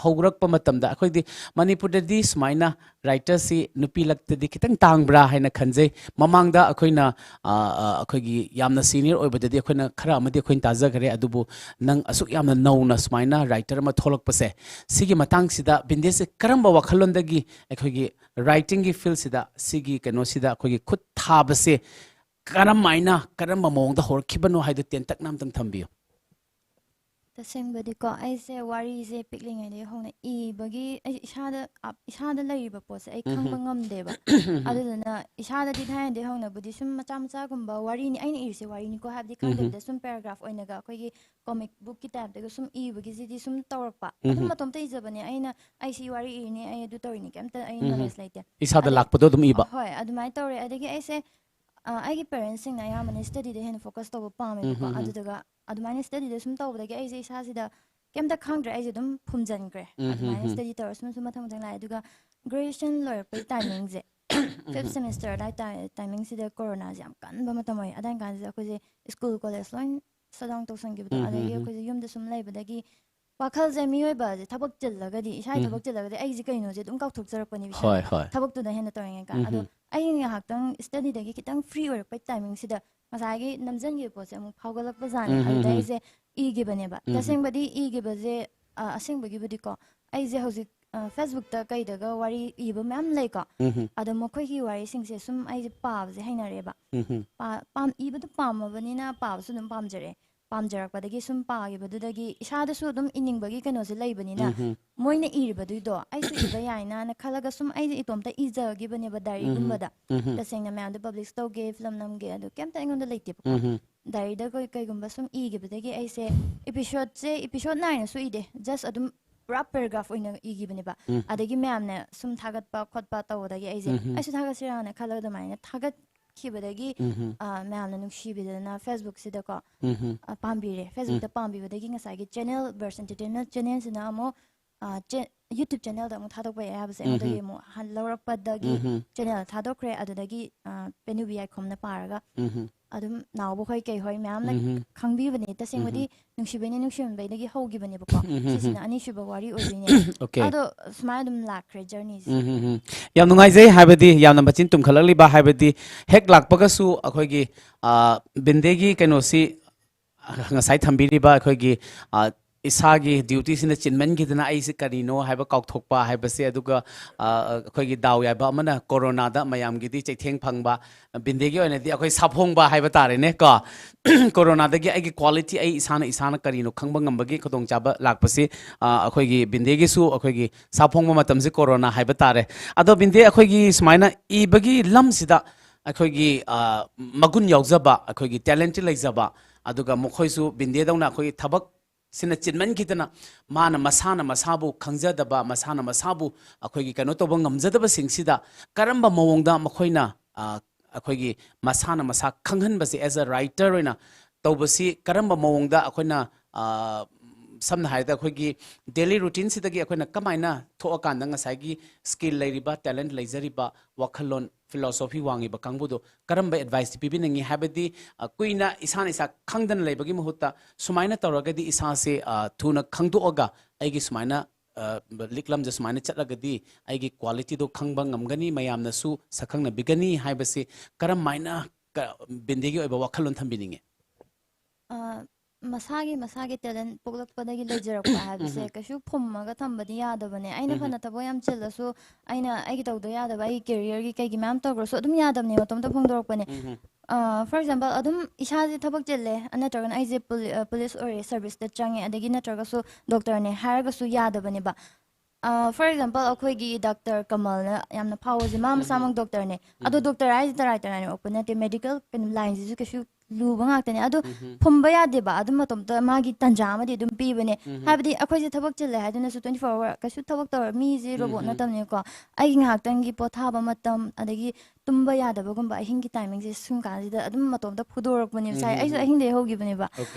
ꯍꯧꯔꯛꯄ ꯃꯇꯝꯗ ꯑꯩꯈꯣꯏꯗꯤ ꯃꯅꯤꯄꯨꯔꯗꯗꯤ ꯁꯨꯃꯥꯏꯅ ꯔꯥꯏꯇꯔꯁꯤ ꯅꯨꯄꯤꯂꯛꯇꯗꯤ ꯈꯤꯇꯪ ꯇꯥꯡꯕ꯭ꯔꯥ ꯍꯥꯏꯅ ꯈꯟꯖꯩ ꯃꯃꯥꯡꯗ ꯑꯩꯈꯣꯏꯅ ꯑꯩꯈꯣꯏꯒꯤ ꯌꯥꯝꯅ ꯁꯤꯅꯤꯌꯔ ꯑꯣꯏꯕꯗꯗꯤ ꯑꯩꯈꯣꯏꯅ ꯈꯔ ꯑꯃꯗꯤ ꯑꯩꯈꯣꯏꯅ ꯇꯥꯖꯈ꯭ꯔꯦ ꯑꯗꯨꯕꯨ ꯅꯪ ꯑꯁꯨꯛ ꯌꯥꯝꯅ ꯅꯧꯅ ꯁꯨꯃꯥꯏꯅ ꯔꯥꯏꯇꯔ ꯑꯃ ꯊꯣꯛꯂꯛꯄꯁꯦ ꯁꯤꯒꯤ ꯃꯇꯥꯡꯁꯤꯗ ꯕꯤꯟꯗꯦꯁꯁꯤ ꯀꯔꯝꯕ ꯋꯥꯈꯜꯂꯣꯟꯗꯒꯤ ꯑꯩꯈꯣꯏꯒꯤ ꯔꯥꯏꯇꯤꯡꯒꯤ ꯐꯤꯜꯁꯤꯗ ꯁꯤꯒꯤ ꯀꯩꯅꯣꯁꯤꯗ ꯑꯩꯈꯣꯏꯒꯤ ꯈꯨꯠ ꯊꯥꯕꯁꯦ ꯀꯔꯝꯕ ꯃꯑꯣꯡꯗ ꯍꯧꯔꯛꯈꯤꯕꯅꯣ ꯍꯥꯏꯗꯨ ꯇꯦꯟꯇꯛꯅ ꯑꯝꯇꯪ ꯊꯝꯕꯤꯌꯨ ꯇꯁꯦꯡꯕꯗꯤꯀꯣ ꯑꯩꯁꯦ ꯋꯥꯔꯤꯁꯦ ꯄꯤꯛꯂꯤꯉꯩꯗꯒꯤ ꯍꯧꯅ ꯏꯕꯒꯤ ꯑꯩ ꯏꯁꯥꯗ ꯂꯩꯔꯤꯕ ꯄꯣꯠꯁꯦ ꯑꯩ ꯈꯪꯕ ꯉꯝꯗꯦꯕ ꯑꯗꯨꯗꯨꯅ ꯏꯁꯥꯗꯗꯤ ꯊꯥꯏꯅꯗꯤ ꯍꯧꯅꯕꯨꯗꯤ ꯁꯨꯝ ꯃꯆꯥ ꯃꯆꯥꯒꯨꯝꯕ ꯋꯥꯔꯤꯅꯤ ꯑꯩꯅ ꯏꯔꯤꯁꯦ ꯋꯥꯔꯤꯅꯤꯀꯣ ꯍꯥꯏꯕꯗꯤ ꯈꯪꯗꯕꯤꯗ ꯁꯨꯝ ꯄꯦꯔꯥꯒ꯭ꯔꯥꯐ ꯑꯣꯏꯅꯒ ꯑꯩꯈꯣꯏꯒꯤ ꯀꯣꯃꯤꯛ ꯕꯨꯛꯀꯤ ꯇꯥꯏꯞꯇꯒ ꯁꯨꯝ ꯏꯕꯒꯤꯁꯤꯗꯤ ꯁꯨꯝ ꯇꯧꯔꯛꯄ ꯑꯗꯨꯝ ꯃꯇꯣꯝꯇ ꯏꯖꯕꯅꯦ ꯑꯩ ꯁꯤ ꯋꯥꯔꯤ ꯏꯔꯤꯅꯤ ꯑꯩ ꯑꯗꯨ ꯇꯧꯔꯤꯅꯤ ꯀꯩꯝꯇ ꯑꯩ ꯅꯣꯂꯦꯖ ꯂꯩꯇꯦ ꯏꯁꯥꯗ ꯑꯗꯩ ꯂꯥꯛꯄꯗꯣ ꯑꯗꯨꯝ ꯏꯕ ꯍꯣꯏ ꯑꯗꯨꯃꯥꯏꯅ ꯇꯧꯔꯦ ꯑꯗꯒꯤ ꯑꯩꯁꯦ ꯑꯩꯒꯤ ꯄꯦꯔꯦꯟꯁꯁꯤꯡꯅ ꯑꯌꯥꯝꯕꯅ ꯁ꯭ꯇꯗꯤꯗ ꯍꯦꯟꯅ ꯐꯣꯀꯁ ꯇꯧꯕ ꯄꯥꯝꯃꯦꯕꯀꯣ ꯑꯗꯨꯗꯨꯒ ꯑꯗꯨꯃꯥꯏꯅ ꯁ꯭ꯇꯗꯤꯗ ꯁꯨꯝ ꯇꯧꯕꯗꯒꯤ ꯑꯩꯁꯦ ꯏꯁꯥꯁꯤꯗ ꯀꯩꯝꯇ ꯈꯪꯗ꯭ꯔꯦ ꯑꯩꯁꯦ ꯑꯗꯨꯝ ꯐꯨꯝꯖꯤꯟꯈ꯭ꯔꯦ ꯑꯗꯨꯃꯥꯏꯅ ꯁ꯭ꯇꯗꯤ ꯇꯧꯔ ꯁꯨꯝ ꯃꯊꯪ ꯃꯊꯪ ꯂꯥꯛꯑꯦ ꯑꯗꯨꯒ ꯒ꯭ꯔꯦꯖꯨꯌꯦꯁꯟ ꯂꯣꯏꯔꯛꯄꯩ ꯇꯥꯏꯃꯤꯡꯁꯦ ꯐꯤꯐ ꯁꯦꯃꯤꯁꯇꯔ ꯑꯗꯥꯏ ꯇꯥꯏꯃꯤꯡꯁꯤꯗ ꯀꯣꯔꯣꯅꯥꯁꯦ ꯌꯥꯝ ꯀꯟꯕ ꯃꯇꯝ ꯑꯣꯏ ꯑꯗꯥꯏ ꯀꯥꯟꯁꯤꯗ ꯑꯩꯈꯣꯏꯁꯦ ꯁ꯭ꯀꯨꯜ ꯀꯣꯂꯦꯖ ꯂꯣꯏ ꯁꯠꯗꯥꯎꯟ ꯇꯧꯁꯟꯈꯤꯕꯗꯣ ꯑꯗꯒꯤ ꯑꯩꯈꯣꯏꯁꯦ ꯌꯨꯝꯗ ꯁꯨꯝ ꯂꯩꯕꯗꯒꯤ ꯋꯥꯈꯜꯁꯦ ꯃꯤꯑꯣꯏꯕꯁꯦ ꯊꯕꯛ ꯆꯤꯜꯂꯒꯗꯤ ꯏꯁꯥꯒꯤ ꯊꯕꯛ ꯆꯤꯜꯂꯒꯗꯤ ꯑꯩꯁꯦ ꯀꯩꯅꯣꯁꯦ ꯑꯗꯨꯝ ꯀꯥꯎꯊꯣꯛꯆꯔꯛꯄꯅꯦꯕ ꯍꯣꯏ ꯏꯁꯥꯁꯦ ꯍꯣꯏ ꯊꯕꯛꯇꯨꯗ ꯍꯦꯟꯅ ꯇꯧꯔꯤꯉꯩ ꯀꯥꯟ ꯑꯗꯣ ꯑꯩ ꯉꯥꯏꯍꯥꯛꯇꯪ ꯁ꯭ꯇꯗꯤꯗꯒꯤ ꯈꯤꯇꯪ ꯐ꯭ꯔꯤ ꯑꯣꯏꯔꯛꯄꯩ ꯇꯥꯏꯃꯤꯡꯁꯤꯗ ꯉꯁꯥꯏꯒꯤ ꯅꯝꯖꯟꯈꯤꯕ ꯄꯣꯠꯁꯦ ꯑꯃꯨꯛ ꯐꯥꯎꯒꯠꯂꯛꯄꯖꯥꯠꯅꯦ ꯑꯗꯨꯗ ꯑꯩꯁꯦ ꯏꯈꯤꯕꯅꯦꯕ ꯇꯁꯦꯡꯕꯗꯤ ꯏꯈꯤꯕꯁꯦ ꯑꯁꯦꯡꯕꯒꯤꯕꯨꯗꯤꯀꯣ ꯑꯩꯁꯦ ꯍꯧꯖꯤꯛ ꯐꯦꯁꯕꯨꯛꯇ ꯀꯩꯗꯒ ꯋꯥꯔꯤ ꯏꯕ ꯃꯌꯥꯝ ꯂꯩꯀꯣ ꯑꯗꯣ ꯃꯈꯣꯏꯒꯤ ꯋꯥꯔꯤꯁꯤꯡꯁꯦ ꯁꯨꯝ ꯑꯩꯁꯦ ꯄꯥꯕꯁꯦ ꯍꯩꯅꯔꯦꯕ ꯏꯕꯗꯨ ꯄꯥꯝꯃꯕꯅꯤꯅ ꯄꯥꯕꯁꯨ ꯑꯗꯨꯝ ꯄꯥꯝꯖꯔꯛꯑꯦ ꯄꯥꯝꯖꯔꯛꯄꯗꯒꯤ ꯁꯨꯝ ꯄꯥꯈꯤꯕꯗꯨꯗꯒꯤ ꯏꯁꯥꯗꯁꯨ ꯑꯗꯨꯝ ꯏꯅꯤꯡꯕꯒꯤ ꯀꯩꯅꯣꯁꯦ ꯂꯩꯕꯅꯤꯅ ꯃꯣꯏꯅ ꯏꯔꯤꯕꯗꯨꯏꯗꯣ ꯑꯩꯁꯨ ꯏꯕ ꯌꯥꯏꯅꯅ ꯈꯜꯂꯒ ꯁꯨꯝ ꯑꯩꯁꯦ ꯏꯇꯣꯝꯇ ꯏꯖꯈꯤꯕꯅꯦꯕ ꯗꯥꯏꯔꯤꯒꯨꯝꯕꯗ ꯇꯁꯦꯡꯅ ꯃꯌꯥꯝꯗ ꯄബ്ꯂꯤꯁ ꯇꯧꯒꯦ ꯐꯤꯂꯝ ꯅꯝꯒꯦ ꯑꯗꯨ ꯀꯩꯝꯇ ꯑꯩꯉꯣꯟꯗ ꯂꯩꯇꯦꯕꯀꯣ ꯗꯥꯏꯔꯤꯗ ꯀꯩꯒꯨꯝꯕ ꯁꯨꯝ ꯏꯈꯤꯕꯗꯒꯤ ꯑꯩꯁꯦ ꯏꯄꯤꯁꯣꯠ ꯅꯥꯏꯅꯁꯨ ꯏꯗꯦ ꯖꯁ ꯑꯗꯨꯝ ꯄꯨꯔꯥ ꯄꯦꯔꯥꯒ꯭ꯔꯥꯐ ꯑꯣꯏꯅ ꯏꯈꯤꯕꯅꯦꯕ ꯑꯗꯒꯤ ꯃꯌꯥꯝꯅ ꯁꯨꯝ ꯊꯥꯒꯠꯄ ꯈꯣꯠꯄ ꯇꯧꯕꯗꯒꯤ ꯑꯩꯁꯨ ꯊꯥꯒꯠꯁꯤꯔꯥꯅ ꯈꯜꯂꯒ ꯑꯗꯨꯃꯥꯏꯅ ꯊꯥꯒꯠꯈꯤꯕꯗꯒꯤ ꯃꯌꯥꯝꯅ ꯅꯨꯡꯁꯤꯕꯤꯗꯅ ꯐꯦꯁꯕꯨꯛꯁꯤꯗꯀꯣ ꯄꯥꯝꯕꯤꯔꯦ ꯐꯦꯁꯕꯨꯛꯇ ꯄꯥꯝꯕꯤꯕꯗꯒꯤ ꯉꯁꯥꯏꯒꯤ ꯆꯦꯅꯦꯜ ꯚꯔꯁ ꯑꯦꯟꯇꯔꯇꯦꯟꯃꯦꯟ ꯆꯦꯅꯦꯜꯁꯤꯅ ꯑꯃꯨꯛ ꯌꯨꯇ꯭ꯌꯨꯕ ꯆꯦꯅꯦꯜꯗ ꯑꯃꯨꯛ ꯊꯥꯗꯣꯛꯄ ꯌꯥꯕꯁꯦ ꯑꯩꯉꯣꯟꯗꯒꯤ ꯑꯃꯨꯛ ꯂꯧꯔꯛꯄꯗꯒꯤ ꯆꯦꯅꯦꯜ ꯊꯥꯗꯣꯛꯈ꯭ꯔꯦ ꯑꯗꯨꯗꯒꯤ ꯄꯦꯅꯨꯕꯤ ꯌꯥꯏꯈꯣꯝꯅ ꯄꯥꯔꯒ ꯑꯗꯨꯝ ꯅꯥꯎꯕ ꯍꯣꯏ ꯀꯩ ꯍꯣꯏ ꯃꯌꯥꯝꯅ ꯈꯪꯕꯤꯕꯅꯦ ꯇꯁꯦꯡꯕꯗꯤ ꯅꯨꯡꯁꯤꯕꯩꯅꯦ ꯅꯨꯡꯁꯤꯃꯟꯕꯩꯗꯒꯤ ꯍꯧꯈꯤꯕꯅꯦꯕꯀꯣ ꯁꯤꯁꯤꯅ ꯑꯅꯤꯁꯨꯕ ꯋꯥꯔꯤ ꯑꯣꯏꯗꯣꯏꯅꯦ ꯑꯣꯀꯦ ꯑꯗꯣ ꯁꯨꯃꯥꯏꯅ ꯑꯗꯨꯝ ꯂꯥꯛꯈ꯭ꯔꯦ ꯖꯔꯅꯤꯁꯦ ꯌꯥꯝ ꯅꯨꯡꯉꯥꯏꯖꯩ ꯍꯥꯏꯕꯗꯤ ꯌꯥꯝꯅ ꯃꯆꯤꯟ ꯇꯨꯝꯈꯠꯂꯛꯂꯤꯕ ꯍꯥꯏꯕꯗꯤ ꯍꯦꯛ ꯂꯥꯛꯄꯒꯁꯨ ꯑꯩꯈꯣꯏꯒꯤ ꯕꯤꯟꯗꯦꯒꯤ ꯀꯩꯅꯣꯁꯤ ꯉꯁꯥꯏ ꯊꯝꯕꯤꯔꯤꯕ ꯑꯩꯈꯣꯏꯒꯤ ꯏꯁꯥꯒꯤ ꯗ꯭ꯌꯨꯇꯤꯁꯤꯅ ꯆꯤꯟꯃꯟꯈꯤꯗꯅ ꯑꯩꯁꯤ ꯀꯔꯤꯅꯣ ꯍꯥꯏꯕ ꯀꯥꯎꯊꯣꯛꯄ ꯍꯥꯏꯕꯁꯦ ꯑꯗꯨꯒ ꯑꯩꯈꯣꯏꯒꯤ ꯗꯥꯎ ꯌꯥꯕ ꯑꯃꯅ ꯀꯣꯔꯣꯅꯥꯗ ꯃꯌꯥꯝꯒꯤꯗꯤ ꯆꯩꯊꯦꯡ ꯐꯪꯕ ꯕꯤꯟꯗꯦꯒꯤ ꯑꯣꯏꯅꯗꯤ ꯑꯩꯈꯣꯏ ꯁꯥꯐꯣꯡꯕ ꯍꯥꯏꯕ ꯇꯥꯔꯦꯅꯦ ꯀꯣ ꯀꯣꯔꯣꯅꯥꯗꯒꯤ ꯑꯩꯒꯤ ꯀ꯭ꯋꯥꯂꯤꯇꯤ ꯑꯩ ꯏꯁꯥꯅ ꯀꯔꯤꯅꯣ ꯈꯪꯕ ꯉꯝꯕꯒꯤ ꯈꯨꯗꯣꯡꯆꯥꯕ ꯂꯥꯛꯄꯁꯤ ꯑꯩꯈꯣꯏꯒꯤ ꯕꯤꯟꯗꯦꯒꯤꯁꯨ ꯑꯩꯈꯣꯏꯒꯤ ꯁꯥꯐꯣꯡꯕ ꯃꯇꯝꯁꯤ ꯀꯣꯔꯣꯅꯥ ꯍꯥꯏꯕ ꯇꯥꯔꯦ ꯑꯗꯣ ꯕꯤꯟꯗꯦ ꯑꯩꯈꯣꯏꯒꯤ ꯁꯨꯃꯥꯏꯅ ꯏꯕꯒꯤ ꯂꯝꯁꯤꯗ ꯑꯩꯈꯣꯏꯒꯤ ꯃꯒꯨꯟ ꯌꯥꯎꯖꯕ ꯑꯩꯈꯣꯏꯒꯤ ꯇꯦꯂꯦꯟꯇꯤ ꯂꯩꯖꯕ ꯑꯗꯨꯒ ꯃꯈꯣꯏꯁꯨ ꯕꯤꯟꯗꯦꯗꯧꯅ ꯑꯩꯈꯣꯏꯒꯤ ꯊꯕꯛ ꯁꯤꯅ ꯆꯤꯟꯃꯟꯈꯤꯗꯅ ꯃꯥꯅ ꯃꯁꯥꯅ ꯃꯁꯥꯕꯨ ꯈꯪꯖꯗꯕ ꯃꯁꯥꯅ ꯃꯁꯥꯕꯨ ꯑꯩꯈꯣꯏꯒꯤ ꯀꯩꯅꯣ ꯇꯧꯕ ꯉꯝꯖꯗꯕꯁꯤꯡꯁꯤꯗ ꯀꯔꯝꯕ ꯃꯑꯣꯡꯗ ꯃꯈꯣꯏꯅ ꯑꯩꯈꯣꯏꯒꯤ ꯃꯁꯥꯅ ꯃꯁꯥ ꯈꯪꯍꯟꯕꯁꯦ ꯑꯦꯖ ꯑ ꯔꯥꯏꯇꯔ ꯑꯣꯏꯅ ꯇꯧꯕꯁꯤ ꯀꯔꯝꯕ ꯃꯑꯣꯡꯗ ꯑꯩꯈꯣꯏꯅ ꯁꯝꯅ ꯍꯥꯏꯔꯕꯗ ꯑꯩꯈꯣꯏꯒꯤ ꯗꯦꯂꯤ ꯔꯨꯇꯤꯟꯁꯤꯗꯒꯤ ꯑꯩꯈꯣꯏꯅ ꯀꯃꯥꯏꯅ ꯊꯣꯛꯑꯀꯥꯟꯗ ꯉꯁꯥꯏꯒꯤ ꯁ꯭ꯀꯤꯜ ꯂꯩꯔꯤꯕ ꯇꯦꯂꯦꯟꯠ ꯂꯩꯖꯔꯤꯕ ꯋꯥꯈꯜꯂꯣꯟ ꯐꯤꯂꯣꯁꯣꯐꯤ ꯋꯥꯡꯉꯤꯕ ꯀꯥꯡꯕꯨꯗꯣ ꯀꯔꯝꯕ ꯑꯦꯗꯚꯥꯏꯁꯇꯤ ꯄꯤꯕꯤꯅꯤꯡꯉꯤ ꯍꯥꯏꯕꯗꯤ ꯀꯨꯏꯅ ꯏꯁꯥꯅ ꯏꯁꯥ ꯈꯪꯗꯅ ꯂꯩꯕꯒꯤ ꯃꯍꯨꯠꯇ ꯁꯨꯃꯥꯏꯅ ꯇꯧꯔꯒꯗꯤ ꯏꯁꯥꯁꯦ ꯊꯨꯅ ꯈꯪꯗꯣꯛꯑꯒ ꯑꯩꯒꯤ ꯁꯨꯃꯥꯏꯅ ꯂꯤꯛꯂꯝꯁꯦ ꯁꯨꯃꯥꯏꯅ ꯆꯠꯂꯒꯗꯤ ꯑꯩꯒꯤ ꯀ꯭ꯋꯥꯂꯤꯇꯤꯗꯣ ꯈꯪꯕ ꯉꯝꯒꯅꯤ ꯃꯌꯥꯝꯅꯁꯨ ꯁꯛꯈꯪꯅꯕꯤꯒꯅꯤ ꯍꯥꯏꯕꯁꯤ ꯀꯔꯝꯃꯥꯏꯅ ꯕꯤꯟꯗꯦꯒꯤ ꯑꯣꯏꯕ ꯋꯥꯈꯜꯂꯣꯟ ꯊꯝꯕꯤꯅꯤꯡꯉꯤ ꯃꯁꯥꯒꯤ ꯇꯦꯂꯦꯟ ꯄꯣꯛꯂꯛꯄꯗꯒꯤ ꯂꯩꯖꯔꯛꯄ ꯍꯥꯏꯕꯁꯦ ꯀꯩꯁꯨ ꯐꯨꯝꯃꯒ ꯊꯝꯕꯗꯤ ꯌꯥꯗꯕꯅꯦ ꯑꯩꯅ ꯐꯅ ꯊꯕꯛ ꯌꯥꯝ ꯆꯤꯜꯂꯁꯨ ꯑꯩꯒꯤ ꯇꯧꯗ ꯌꯥꯗꯕ ꯑꯩꯒꯤ ꯀꯦꯔꯤꯌꯔꯒꯤ ꯀꯩꯒꯤ ꯃꯌꯥꯝ ꯇꯧꯈ꯭ꯔꯁꯨ ꯑꯗꯨꯝ ꯌꯥꯗꯕꯅꯦ ꯃꯇꯣꯝꯇ ꯐꯣꯡꯗꯣꯔꯛꯄꯅꯦ ꯐꯣꯔ ꯑꯦꯛꯖꯥꯝꯄꯜ ꯑꯗꯨꯝ ꯏꯁꯥꯁꯦ ꯊꯕꯛ ꯆꯤꯜꯂꯦ ꯅꯠꯇ꯭ꯔꯒꯅ ꯑꯩꯁꯦ ꯄꯨꯂꯤꯁ ꯑꯣꯏꯔꯦ ꯁꯔꯚꯤꯁꯇ ꯆꯪꯉꯦ ꯑꯗꯒꯤ ꯅꯠꯇ꯭ꯔꯒꯁꯨ ꯗꯣꯛꯇꯔꯅꯦ ꯍꯥꯏꯔꯒꯁꯨ ꯌꯥꯗꯕꯅꯦꯕ ꯐꯣꯔ ꯑꯦꯛꯖꯥꯝꯄꯜ ꯑꯩꯈꯣꯏꯒꯤ ꯗꯥꯛꯇꯔ ꯀꯃꯜꯅ ꯌꯥꯝꯅ ꯐꯥꯎꯕꯁꯦ ꯃꯥ ꯃꯁꯥꯃꯛ ꯗꯣꯛꯇꯔꯅꯦ ꯑꯗꯣ ꯗꯣꯛꯇꯔ ꯍꯥꯏꯁꯦ ꯇꯔꯥꯏ ꯇꯔꯥꯏꯅ ꯑꯣꯛꯄ ꯅꯠꯇꯦ ꯃꯦꯗꯤꯀꯦꯜ ꯀꯩꯅꯣ ꯂꯥꯏꯟꯁꯤꯁꯨ ꯀꯩꯁꯨ luba ngaktane adu phumba yadeba adu matomta magi tanja amadi adum pibane habdi akhoi je thabak chile haduna su 24 hour kasu thabak tor mi je robot natamne ko ai ngaktangi pothaba matam adagi tumba yadaba gumba hingi timing je sum kanjida adum matomta phudorak bani sai ai su hing de hogi bani ba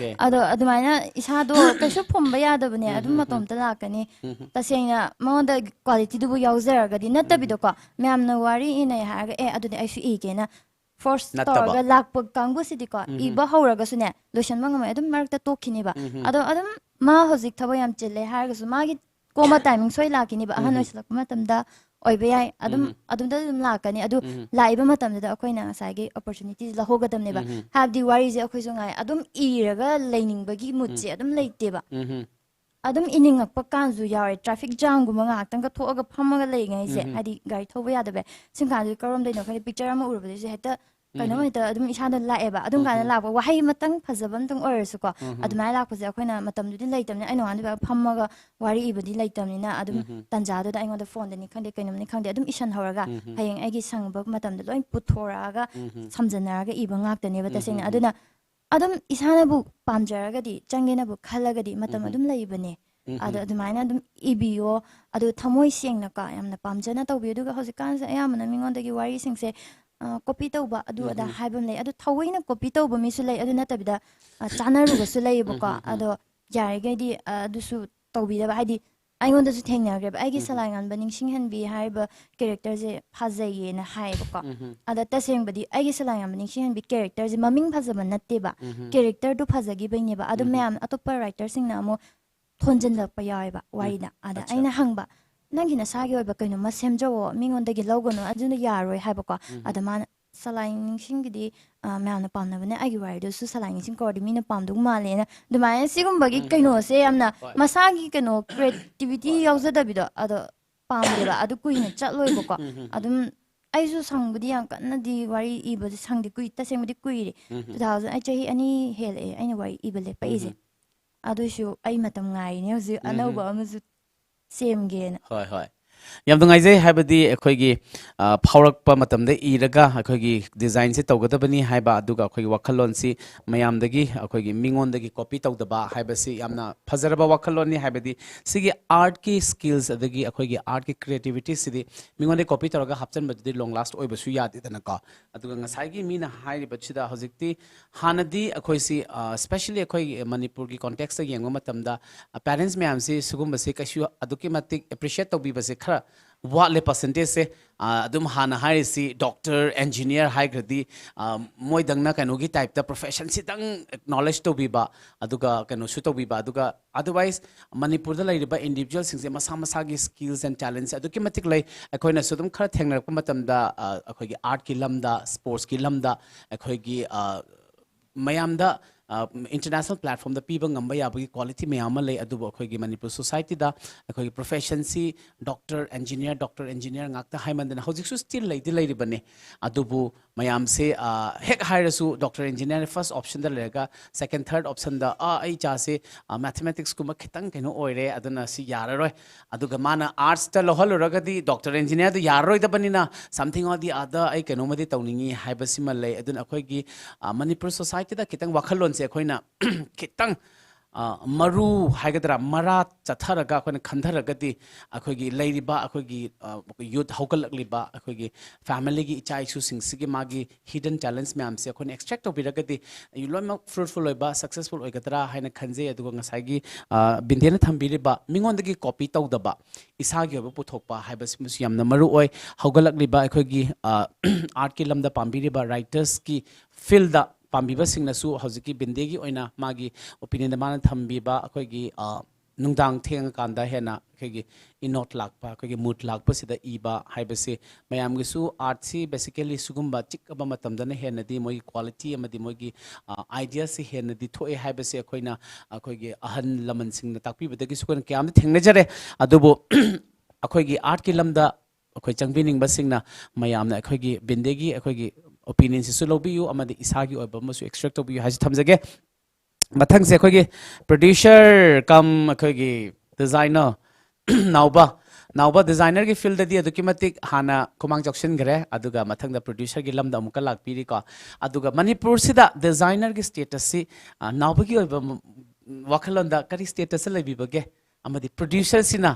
ado adumaina isa do kasu phumba yadaba ne adum matomta lakani tasena monda quality du yauzar gadi natabido ko myamna wari ina haga e adu ai su igena force torga lakpa kangbu sidiko iba hauraga sune lotion mangama adum marakta tokini ba ado adum ma hozik thabo yam chile harga su magi koma timing soi lakini ba ahan oislak matamda oibe yai adum adumda dum lakani adu laiba matamda akoina ngasagi opportunities la hogadam ne ba habdi wari je akoi su ngai adum iraga leining bagi mutse adum leite ba adum iningakpa kanju yare traffic jam guma ngaktang ka thoga phamaga lei ngai se adi gari thoba yadabe singkanju karom dei no khani picture ama urubade se heta kaino heta adum isada laeba adum kana lakba wahai matang phajabam tang oirsu ko adumai lakpa je akoina matam dudi leitamne aino andi ba phamaga wari ibadi leitamnina adum tanja da aingoda phone dani khande kaino ni khande adum isan horaga hayeng aigi sangba matam da loin puthoraga samjanaraga iba ngaktane ba tasena aduna adum isana bu pamjaragadi changena bu khalagadi matam adum laibane adu adumaina adum ibiyo adu thamoi sengna ka yamna pamjana tawbi aduga hosikan se ayamna mingondagi wari singse copy tawba adu ada haibam lei adu thawaina copy tawba misu lei adu natabida chanaru basu lei baka adu yarigadi adu su tawbi da haidi aingonda su thengnagreb aigi salangan baning singhanbi haiba character je phajaye na haibaka ada tasengbadi aigi salangan baning singhanbi character je maming phajaba natte ba character du phajagi baine ba adu ma'am atopa writer sing na mo thonjin lakpa yaiba warina ada aina hangba nangi na sagi oiba kaino ma semjawo mingondagi logono aduna yaroi haibaka ada man salaing singidi ma'am na pamna bane aigi wari su salaing sing ko di mina pamdu malena dumai sigum bagi kaino se amna masagi kaino creativity yauzada bido ado pamde ba adu kuina chatloi bako adum aisu sangbudi yang kanna di wari ibadi sangdi kui tasengudi kuiri 2000 ai chahi ani hele aina wari ibale paise adu shu ai matam ngai ne hozi anauba amuzu semgena hoi hoi yam dungai je habadi ekhoigi phaurakpa matamde iraga ekhoigi design se tawgadabani haiba aduga ekhoigi wakhalon si mayamdagi ekhoigi mingondagi copy tawdaba haibasi yamna phazaraba wakhalon ni habadi sigi art ki skills adagi ekhoigi art ki creativity sidi mingonde copy tawraga hapchan baddi long last oibasu yadi dana ka aduga ngasai mi na hairi bachida hojikti hanadi ekhoisi especially ekhoigi manipur ki context ta yengma matamda parents mayam si sugum basi kashu aduki matik appreciate tawbi basi what le percentage se adum hana hari si doctor engineer hai gradi moi dangna kanogi type ta profession si dang knowledge to biba aduga kano su to biba aduga otherwise manipur da laiba individual sing se masa masa gi skills and talents aduki matik lai akoina sudum khara thengna ko matam da akoigi art ki lamda sports ki lamda akoigi mayam da international platform the people ngamba yabagi quality me amalai adubo akoigi manipur society da akoigi profession si doctor engineer ngakta haimandana hojik su still laidi bane adubu mayam se hek hairasu doctor engineer first option da lega second third option da ai cha se mathematics kuma khitang keno oire aduna si yararoi aduga mana arts ta loholuragadi doctor engineer da yarroi da banina something or the other ai keno madi tawningi haibasi malai aduna akoigi manipur society da khitang wakhalon अखोइना खितंग मरु हाइगदरा मरा चथरगा अखोइना खंधरगति अखोइगी लैरिबा अखोइगी youth हौगलकलिबा अखोइगी family की इचा issue सिंगसिगी मागी hidden talents ma'am से अखोइना extract तौबिरगति युलोम fruitful ओइबा successful ओइगदरा हाइना खंजे अदुगा ngसाइगी बिन्देना थंबिरिबा मिंगोंदगी copy तौदबा इसागी ओइबा पुथोकपा हाइबसिमुस यामना मरु ओइ हौगलकलिबा अखोइगी art की lambda पाम्बिरिबा writers की field पाम्बीबा सिंगनासु हौजिकी बिंदेगी ओइना मागी opinion माना थंबीबा अखोइगी नुंगदांग थेंग कांदा हेना अखोइगी इनोट लाकपा अखोइगी मूड लाकपा सिदा इबा हाइबसे मयामगिसु आर्ट सी बेसिकली सुगुम्बा चिकबा मतमदना हेनदी मोई क्वालिटी अमदी मोगी आइडिया से हेनदी थोए हाइबसे अखोइना अखोइगी अहन लमन सिंगना ताकपीबदगी सुकन क्याम थेंगनजरे अदुबो अखोइगी आर्ट की lambda अखोइ चंगबिनिंग बसिंगना मयामना अखोइगी बिंदेगी अखोइगी opinion si sulobiyu amadi isagi oiba masu extract obiyu haji thamjage mathang se khoi producer kam khoi designer nauba नाउबा डिजाइनर की फील्ड दी अदुकी मतिक हाना कुमांग जक्शन गरे अदुगा मथंग द प्रोड्यूसर की लमदा अमुका लाकपीरी को अदुगा मणिपुर सिदा डिजाइनर की स्टेटस सी नाउबा की ओइबा वखलंदा करी स्टेटस लेबिबगे अमदि प्रोड्यूसर सिना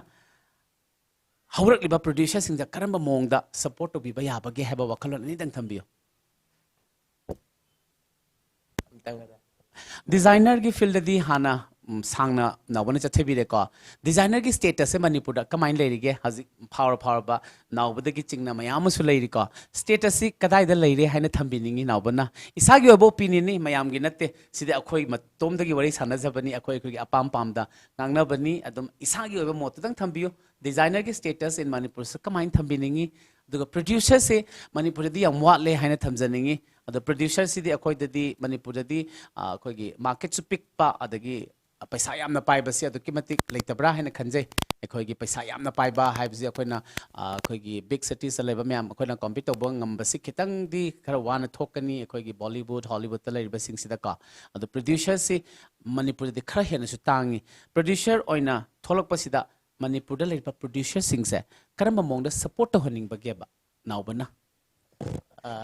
हौरकलिबा प्रोड्यूसर सिंग द करम मोंगदा सपोर्ट तो बिबा याबगे हैबा वखलन नि दंग थंबियो डिजाइनर की फील्ड दी हाना सांगना नावने चथेबिरे को डिजाइनर की स्टेटस से मणिपुर कमाइन लेरिगे हजि फावर फावर बा नावबद की चिंगना मयाम सु लेरि को स्टेटस से कदाई द लेरे हाइने थंबिनिंगी नावबना इसागी ओबो ओपिनियन नि मयाम गी नते सिदे अखोई मतोम दगी वरी सानजबनी अखोई अखोई अपाम पामदा गांगनाबनी अदम इसागी ओबो मोतदंग थंबियो डिजाइनर की स्टेटस इन मणिपुर से कमाइन थंबिनिंगी दुगा प्रोड्यूसर से मणिपुर दी यम वाले हाइने थंजनिंगी अद प्रोड्यूसर सिदे अखोई ददी मणिपुर ददी अखोई मार्केट सु पिकपा अदगी पैसा यामना पाइबसे अदुकी मतिक लेतबरा हैन खंजे अखोई पैसा यामना पाइबा हाइबसे अखोइना अखोई बिग सिटीज लेबा मैम अखोइना कॉम्पीट तौब ngambasi खितंग दी खर वाना थोकनी अखोई बॉलीवुड हॉलीवुड त लेबा सिंग सिदा का अदु प्रोड्यूसर से मणिपुर दि खर हेन सु तांगी प्रोड्यूसर ओइना थोलकपसिदा मणिपुर द लेबा प्रोड्यूसर सिंग से करम मोंग द सपोर्ट तो हनिंग बगेबा नावबना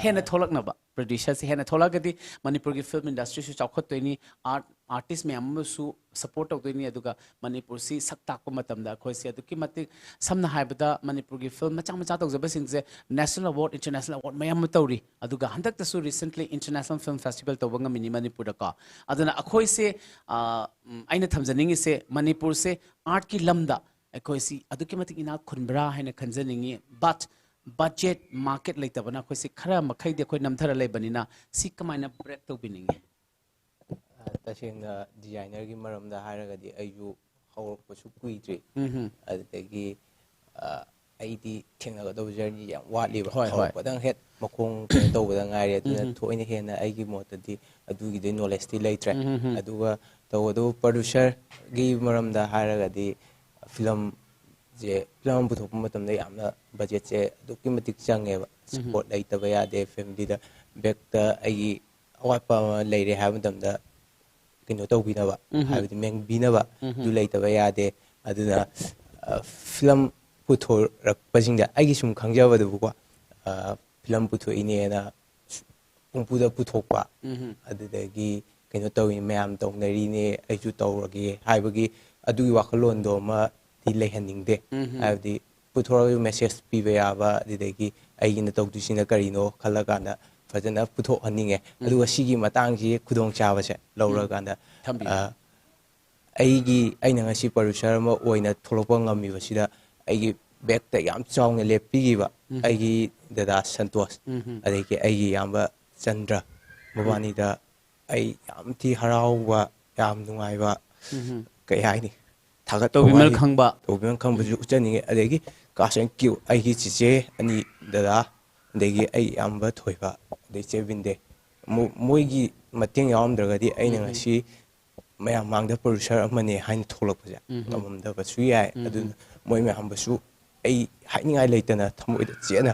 हेन थोलकनबा प्रोड्यूसर से हेन थोलगदी मणिपुर की फिल्म इंडस्ट्री सु चौखतोइनी आर्टिस्ट मैम सु सपोर्ट तौदोइनी अदुगा मणिपुर सी सक्ताको मतमदा खोइसे अदुकी मतिक समना हाइबदा मणिपुर की फिल्म मचा मचा तौजबसिंग से नेशनल अवार्ड इंटरनेशनल अवार्ड मैम तौरी अदुगा हंदक तसु रिसेंटली इंटरनेशनल फिल्म फेस्टिवल तौबंग मिनी मणिपुर का अदुना अखोइसे आइना थमजनिंग से मणिपुर से आर्ट की लमदा अखोइसी अदुकी मतिक इना खुनब्रा हैन खंजनिंगी but budget market leitaba na khoisi khara makhai de khoi namthara lebanina si kamaina break to biningi tasengna designer gi maramda haragadi ayu hawrpa su kuitri adagi aidi thengna do journey yam watli ba padang het makong to ba ngaire aduna thoina hena aigi motadi adugi de knowledge ti leitre aduga to producer gi maramda haragadi film J film पुथोप मतम दे यामना budget से दुकी मतिक चंगे support लेतबा यादे family दा back दा आई अवापा लेरे हाब मतम दा किनो तौबिनबा हाबदि मेंग बिनबा दु लेतबा यादे अदुना फिल्म पुथोरकपजिंग दा आइगी सुम खंगजाबदबुको फिल्म पुथोइने ना पुंपुदा पुथोकपा अदुदगी किनो तौइ मैम तौनरीने आइजु तौरगे हाबगी अदुगी वाखलोंदो मा दी लेहनिंगदे हाबदी पुथोरग मेसेज पीबे याबा दिदेगी आइगिना तौदुसिना करिनो खल्लाकाना फजना पुथो हनिंगे अदुगा सिगी मतांगजी खुदोंग चाबसे लौरगाना आइगी आइना ngasi producer ma oina tholopa ngamiबसिदा आइगी बैक याम चाउंगे लेपिगिबा आइगी दादा संतोष अदेगी आइगी यामबा चंद्र मबानीदा आई याम थी हराउबा याम नुंगाइबा कय हाइनी थागा तो बिमल खंगबा जु चनिगे अदेगी कासन क्यू आइगी चिचे अनि दादा अदेगी आई यामबा थोइबा अदे चेबिंदे मोइगी मतेंग यामद्रगदी आइना ngasi मैम मांगदा प्रोड्यूसर अमने हाइन थोलकपजा ngमदबसु याय अदु मोइ मैमबसु आई हाइनिंगाय लेतना थमोइदा चेना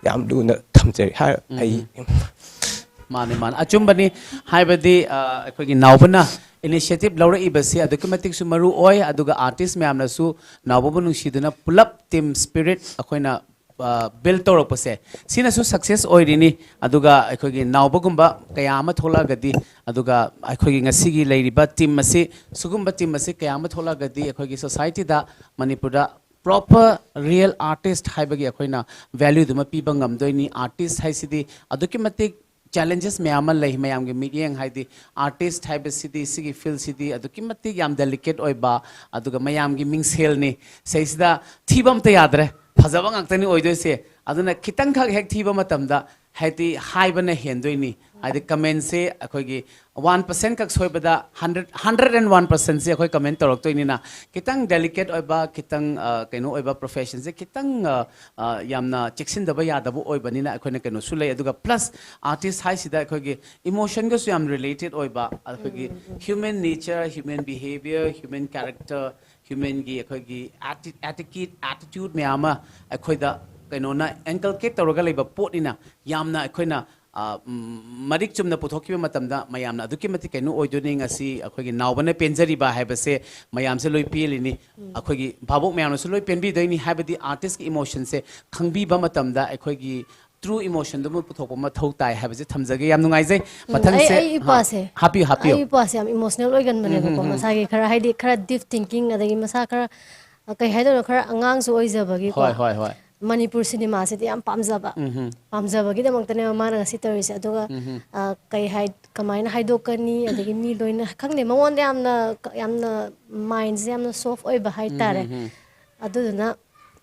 याम दुना थमजरी हा आई माने मान अचुंबनी हाइबदी अखोगी नावबना इनिशिएटिव लौर इबसे अदुकी मतिक सु मरु ओय अदुगा आर्टिस्ट मैम सु नावबु नुसीदुना पुलप टीम स्पिरिट अखोइना बिल्ड तौरपसे सिनासु सक्सेस ओइरिनी अदुगा अखोगी नावबगुंबा कयामा थोलागदी अदुगा अखोगी ngasiगी लेरिबा टीम मसे सुगुंबा टीम मसे कयामा थोलागदी अखोगी सोसाइटी दा मणिपुरदा proper real artist हाइबगी अखोइना वैल्यू दुमा पीबा ngamdoini artist हाइसिदी अदुकी मतिक challenges मैम लई मैम के मीडियंग हाइदी आर्टिस्ट हाइबसिदी सिगी फील्ड सिदी अदुकी मतिक याम डेलिकेट ओइबा अदुगा मैम की मिंगसेल ने सैसिदा थीबम त यादरे फजबा ngakतनी ओइदोइसे अदुना खितंग खग हेक थीबा मतमदा हाइदी हाइबना हेंदोइनी हाइदी कमेंट से अखोगी 1% कक सोइबदा 101% से अखोई कमेंट तौरक्तोइनिना खितंग डेलिकेट ओइबा खितंग कैनो ओइबा प्रोफेशन से खितंग यामना चेक्सिनदबा यादबो ओइबनिना अखोइना कैनो सुलै अदुगा प्लस आर्टिस्ट हाइसिदा अखोगी इमोशन गसु याम रिलेटेड ओइबा अखोगी human nature human behaviour human character human की अखोगी एटीट्यूड मैम अखोइदा कैनोना एंकल केट तौरगा लेबा पोटनिना यामना अखोइना marik chumna puthokkiba matamda mayamna aduki mati kainu oidoni ngasi akhoi nawbana penjari ba haibase mayam se loi pelini akhoi bhabok mayamna se loi penbi doini haibadi artist ki emotion se khangbi ba matamda akhoi true emotion dum puthokpa ma thau tai haibase thamjage yam nungai jai mathang se ai pase happy ai pase am emotional oigan mane ko masagi khara haidi khara deep thinking adagi masa khara kai haido khara angang su oijabagi ko hoi Manipur cinema se yam pamjaba pamjabagi damoktane mana ngasi torise aduga kai hai kamaina haidokani adagi mi loina khangne mangon yamna mind yamna soft oiba hai tare aduduna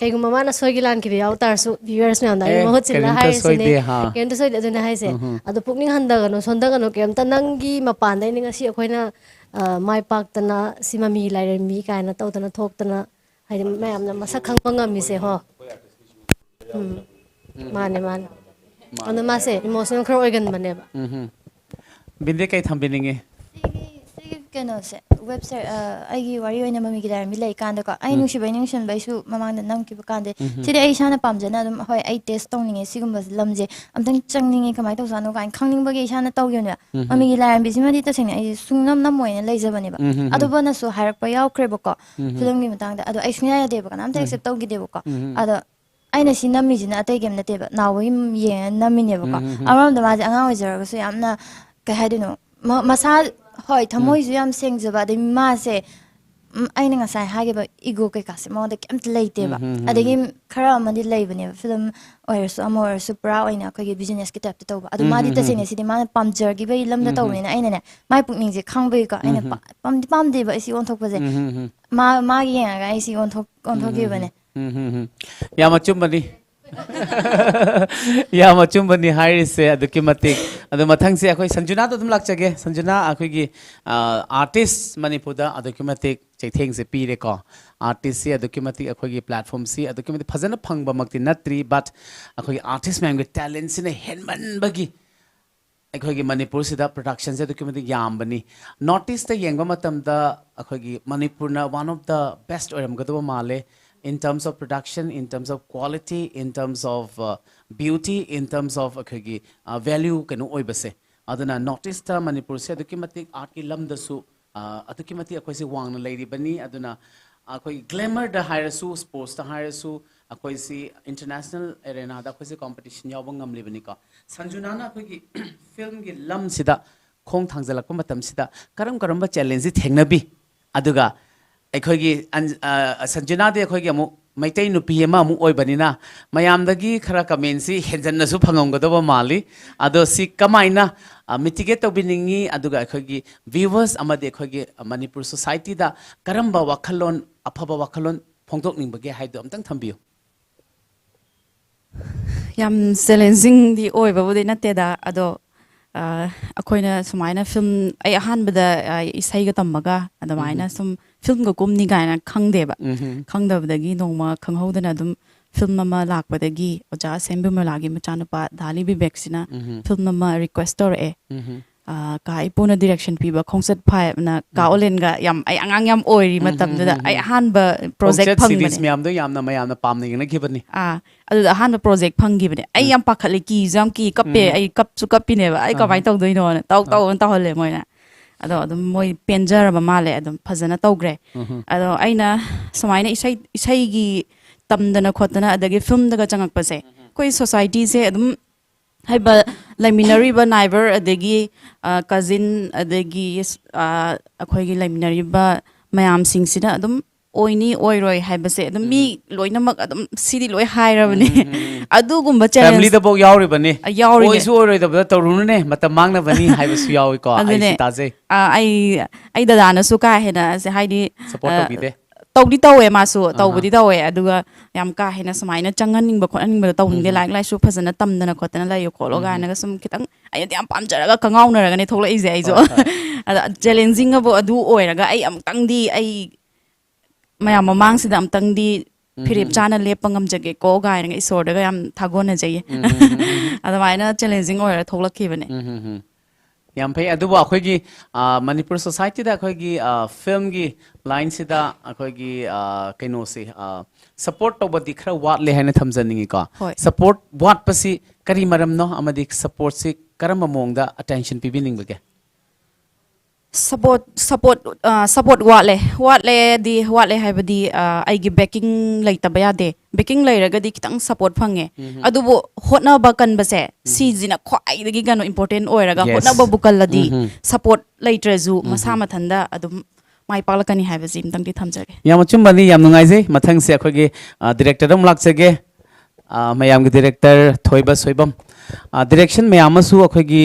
kaiguma mana soigilan ki yaw tarsu viewers me andai mo chilla hai sine kento soi aduna hai se adu pukning handagano sondagano kemta nangi mapandai ninga si akhoina mai paktana simami lairembi kaina tawtana thoktana hai mayamna masak khangpa ngami se ho mane anu mase emotional khro oigan bane ba binde kai thambininge keno se website aigi wari oina mamigi lairembi lai kanda ko ai nushi bai ningshan bai su mamang da nam ki kande sidi ai shana pamjana dum hoi ai test tongninge sigumba lamje amtang changninge kamai to sanu kan khangning bagi shana tawgyone mamigi lairembi simadi ta singni ai sungnam nam moina leijabani ba adu bana su harak pa yaw krebo ko film gi matang da adu ai sunya ya de ba kan amta accept tawgi de ba ko adu aina si nammi jina atai gem na te ba nawi ye nammi ne ba ko aram da ma anga ojara so yamna ka haidino masa hoi thamoi su yam sengjaba de ma se aina ngasai hage ba ego kai ka se mo da kemt leite ba adagi khara amadi leibane film oirsu amorsu pra oina khagi business ki tap to ba adu madi ta sene sidi ma pamjar gi bai lamda tawni na aina ne mai pukning je khangbai ka aina pam de ba isi on thok ba je ma gi nga ga isi on thok gi bane yama chumbani yama chumbani harise aduki matik adu mathang se akhoi sanjuna to dum lakchage sanjuna akhoi gi artist manipur da aduki matik chaitheng se pire ko artist se aduki matik akhoi gi platform se aduki matik phajana phangba makti natri but akhoi gi artist mam gi talent sine henman bagi akhoi gi manipur sida production se aduki matik yam bani notice ta yengba matam da akhoi gi manipur na one of the best oram gadaba male in terms of production, in terms of quality, in terms of beauty, in terms of value kanu oibase aduna notice ta manipur se aduki matik art ki lam da su aduki matik akoi se wang na leiri bani aduna akoi glamour da hire su sports da hire su akoi se international arena da akoi se competition yaw ngam le bani ka sanjuna na akoi ki film ki lam sida khong thangjalak pa matam sida karam ba challenge thengnabi aduga अखोगी Sanjana दे अखोगी अमु मैतै नुपी अमा अमु ओइबनिना मयामदगी खरा comment सी हेंजन्नसु फंगंगदब माली अदो सी कमाइना mitigate तोबिनिंगी अदुगा अखोगी viewers अमदे अखोगी Manipur society दा Karamba वखलोन अफबा वखलोन फोंदोकनिंबगे हाइदो अमतंग थंबियो yam challenging di oibabudi nateda ado akoina sumaina film ai ahanbada isaiga tammaga adamaina sum film ga kumni gaina khangdeba khangdabadagi nongma khanghodana dum film ma lakpadagi oja sembu malagi machanapa dali bi beksina film ma requestor e ka ipuna direction piba khongset phai na ka olen ga yam ai angang yam oiri matamda ai ahanba project phangmane series myam do yamna mayamna pamning na gibani adu ahanba project phangibane ai yam pakhali ki jam ki kappe ai kap su kapine ba ai kamai taw doino na taw hole moina ado adum moi penjar ba male adum phajana tawgre ado aina samaina isai gi tamdana khotana adagi film daga changak pase koi society se adum haiba liminary ba neighbor adagi cousin adagi akhoi gi liminary ba mayam sing sida adum oini oiroi haibase adum mi loinamak adum sidi loi hairabane adugumba challenge family da bok yauri bani oi su oiroi da tawrunu ne matam mangna bani haibasu yawi ko ai sitaje ai dadana su ka hena se haidi support to bide tawdi tawe masu tawbudi tawe aduga yam ka hena samaina changaning ba khoning ba tawning like like su phajana tamdana khotana la yo kholo ga na sum kitang ai yam pamjaraga kangauna raga ne thola ise ai jo ada challenging abo adu oiraga ai am tangdi ai mayam mamang sida am tangdi phirip chana lepangam jage ko ga nga isor daga yam thagona jai adamaina challenging oira thola khibane ꯌꯥꯝ ꯐꯩ ꯑꯗꯨꯕꯨ ꯑꯩꯈꯣꯏꯒꯤ ꯃꯅꯤꯄꯨꯔ ꯁꯣꯁꯥꯏꯇꯤꯗ ꯑꯩꯈꯣꯏꯒꯤ ꯐꯤꯜꯝꯒꯤ ꯂꯥꯏꯟꯁꯤꯗ ꯑꯩꯈꯣꯏꯒꯤ ꯀꯩꯅꯣꯁꯤ support ꯇꯧꯕꯗꯤ ꯈꯔ ꯋꯥꯠꯂꯦ ꯍꯥꯏꯅ ꯊꯝꯖꯅꯤꯡꯉꯤꯀꯣ ꯍꯣꯏ ꯁꯄꯣꯔꯠ ꯋꯥꯠꯄꯁꯤ ꯀꯔꯤ ꯃꯔꯝꯅꯣ ꯑꯃꯗꯤ ꯁꯄꯣꯔꯠꯁꯤ ꯀꯔꯝꯕ ꯃꯑꯣꯡꯗ attention ꯄꯤꯕꯤꯅꯤꯡꯕꯒꯦ support watle haibadi aigi backing leitaba yade backing leiragadi kitang support phange adubu hotna ba kan base si jina khwai dagi gano important oiraga Yes. hotna ba bukalladi support leitrezu masa mathanda adum mai palakani haibasi mtangdi thamjage ꯌꯥꯝ ꯑꯆꯨꯝꯕꯅꯤ ꯌꯥꯝ ꯅꯨꯡꯉꯥꯏꯖꯩ ꯃꯊꯪꯁꯦ ꯑꯩꯈꯣꯏꯒꯤ director ꯑꯃ ꯂꯥꯛꯆꯒꯦ ꯃꯌꯥꯝꯒꯤ director ꯊꯣꯏꯕ Soibam direction ꯃꯌꯥꯝ ꯑꯃꯁꯨ ꯑꯩꯈꯣꯏꯒꯤ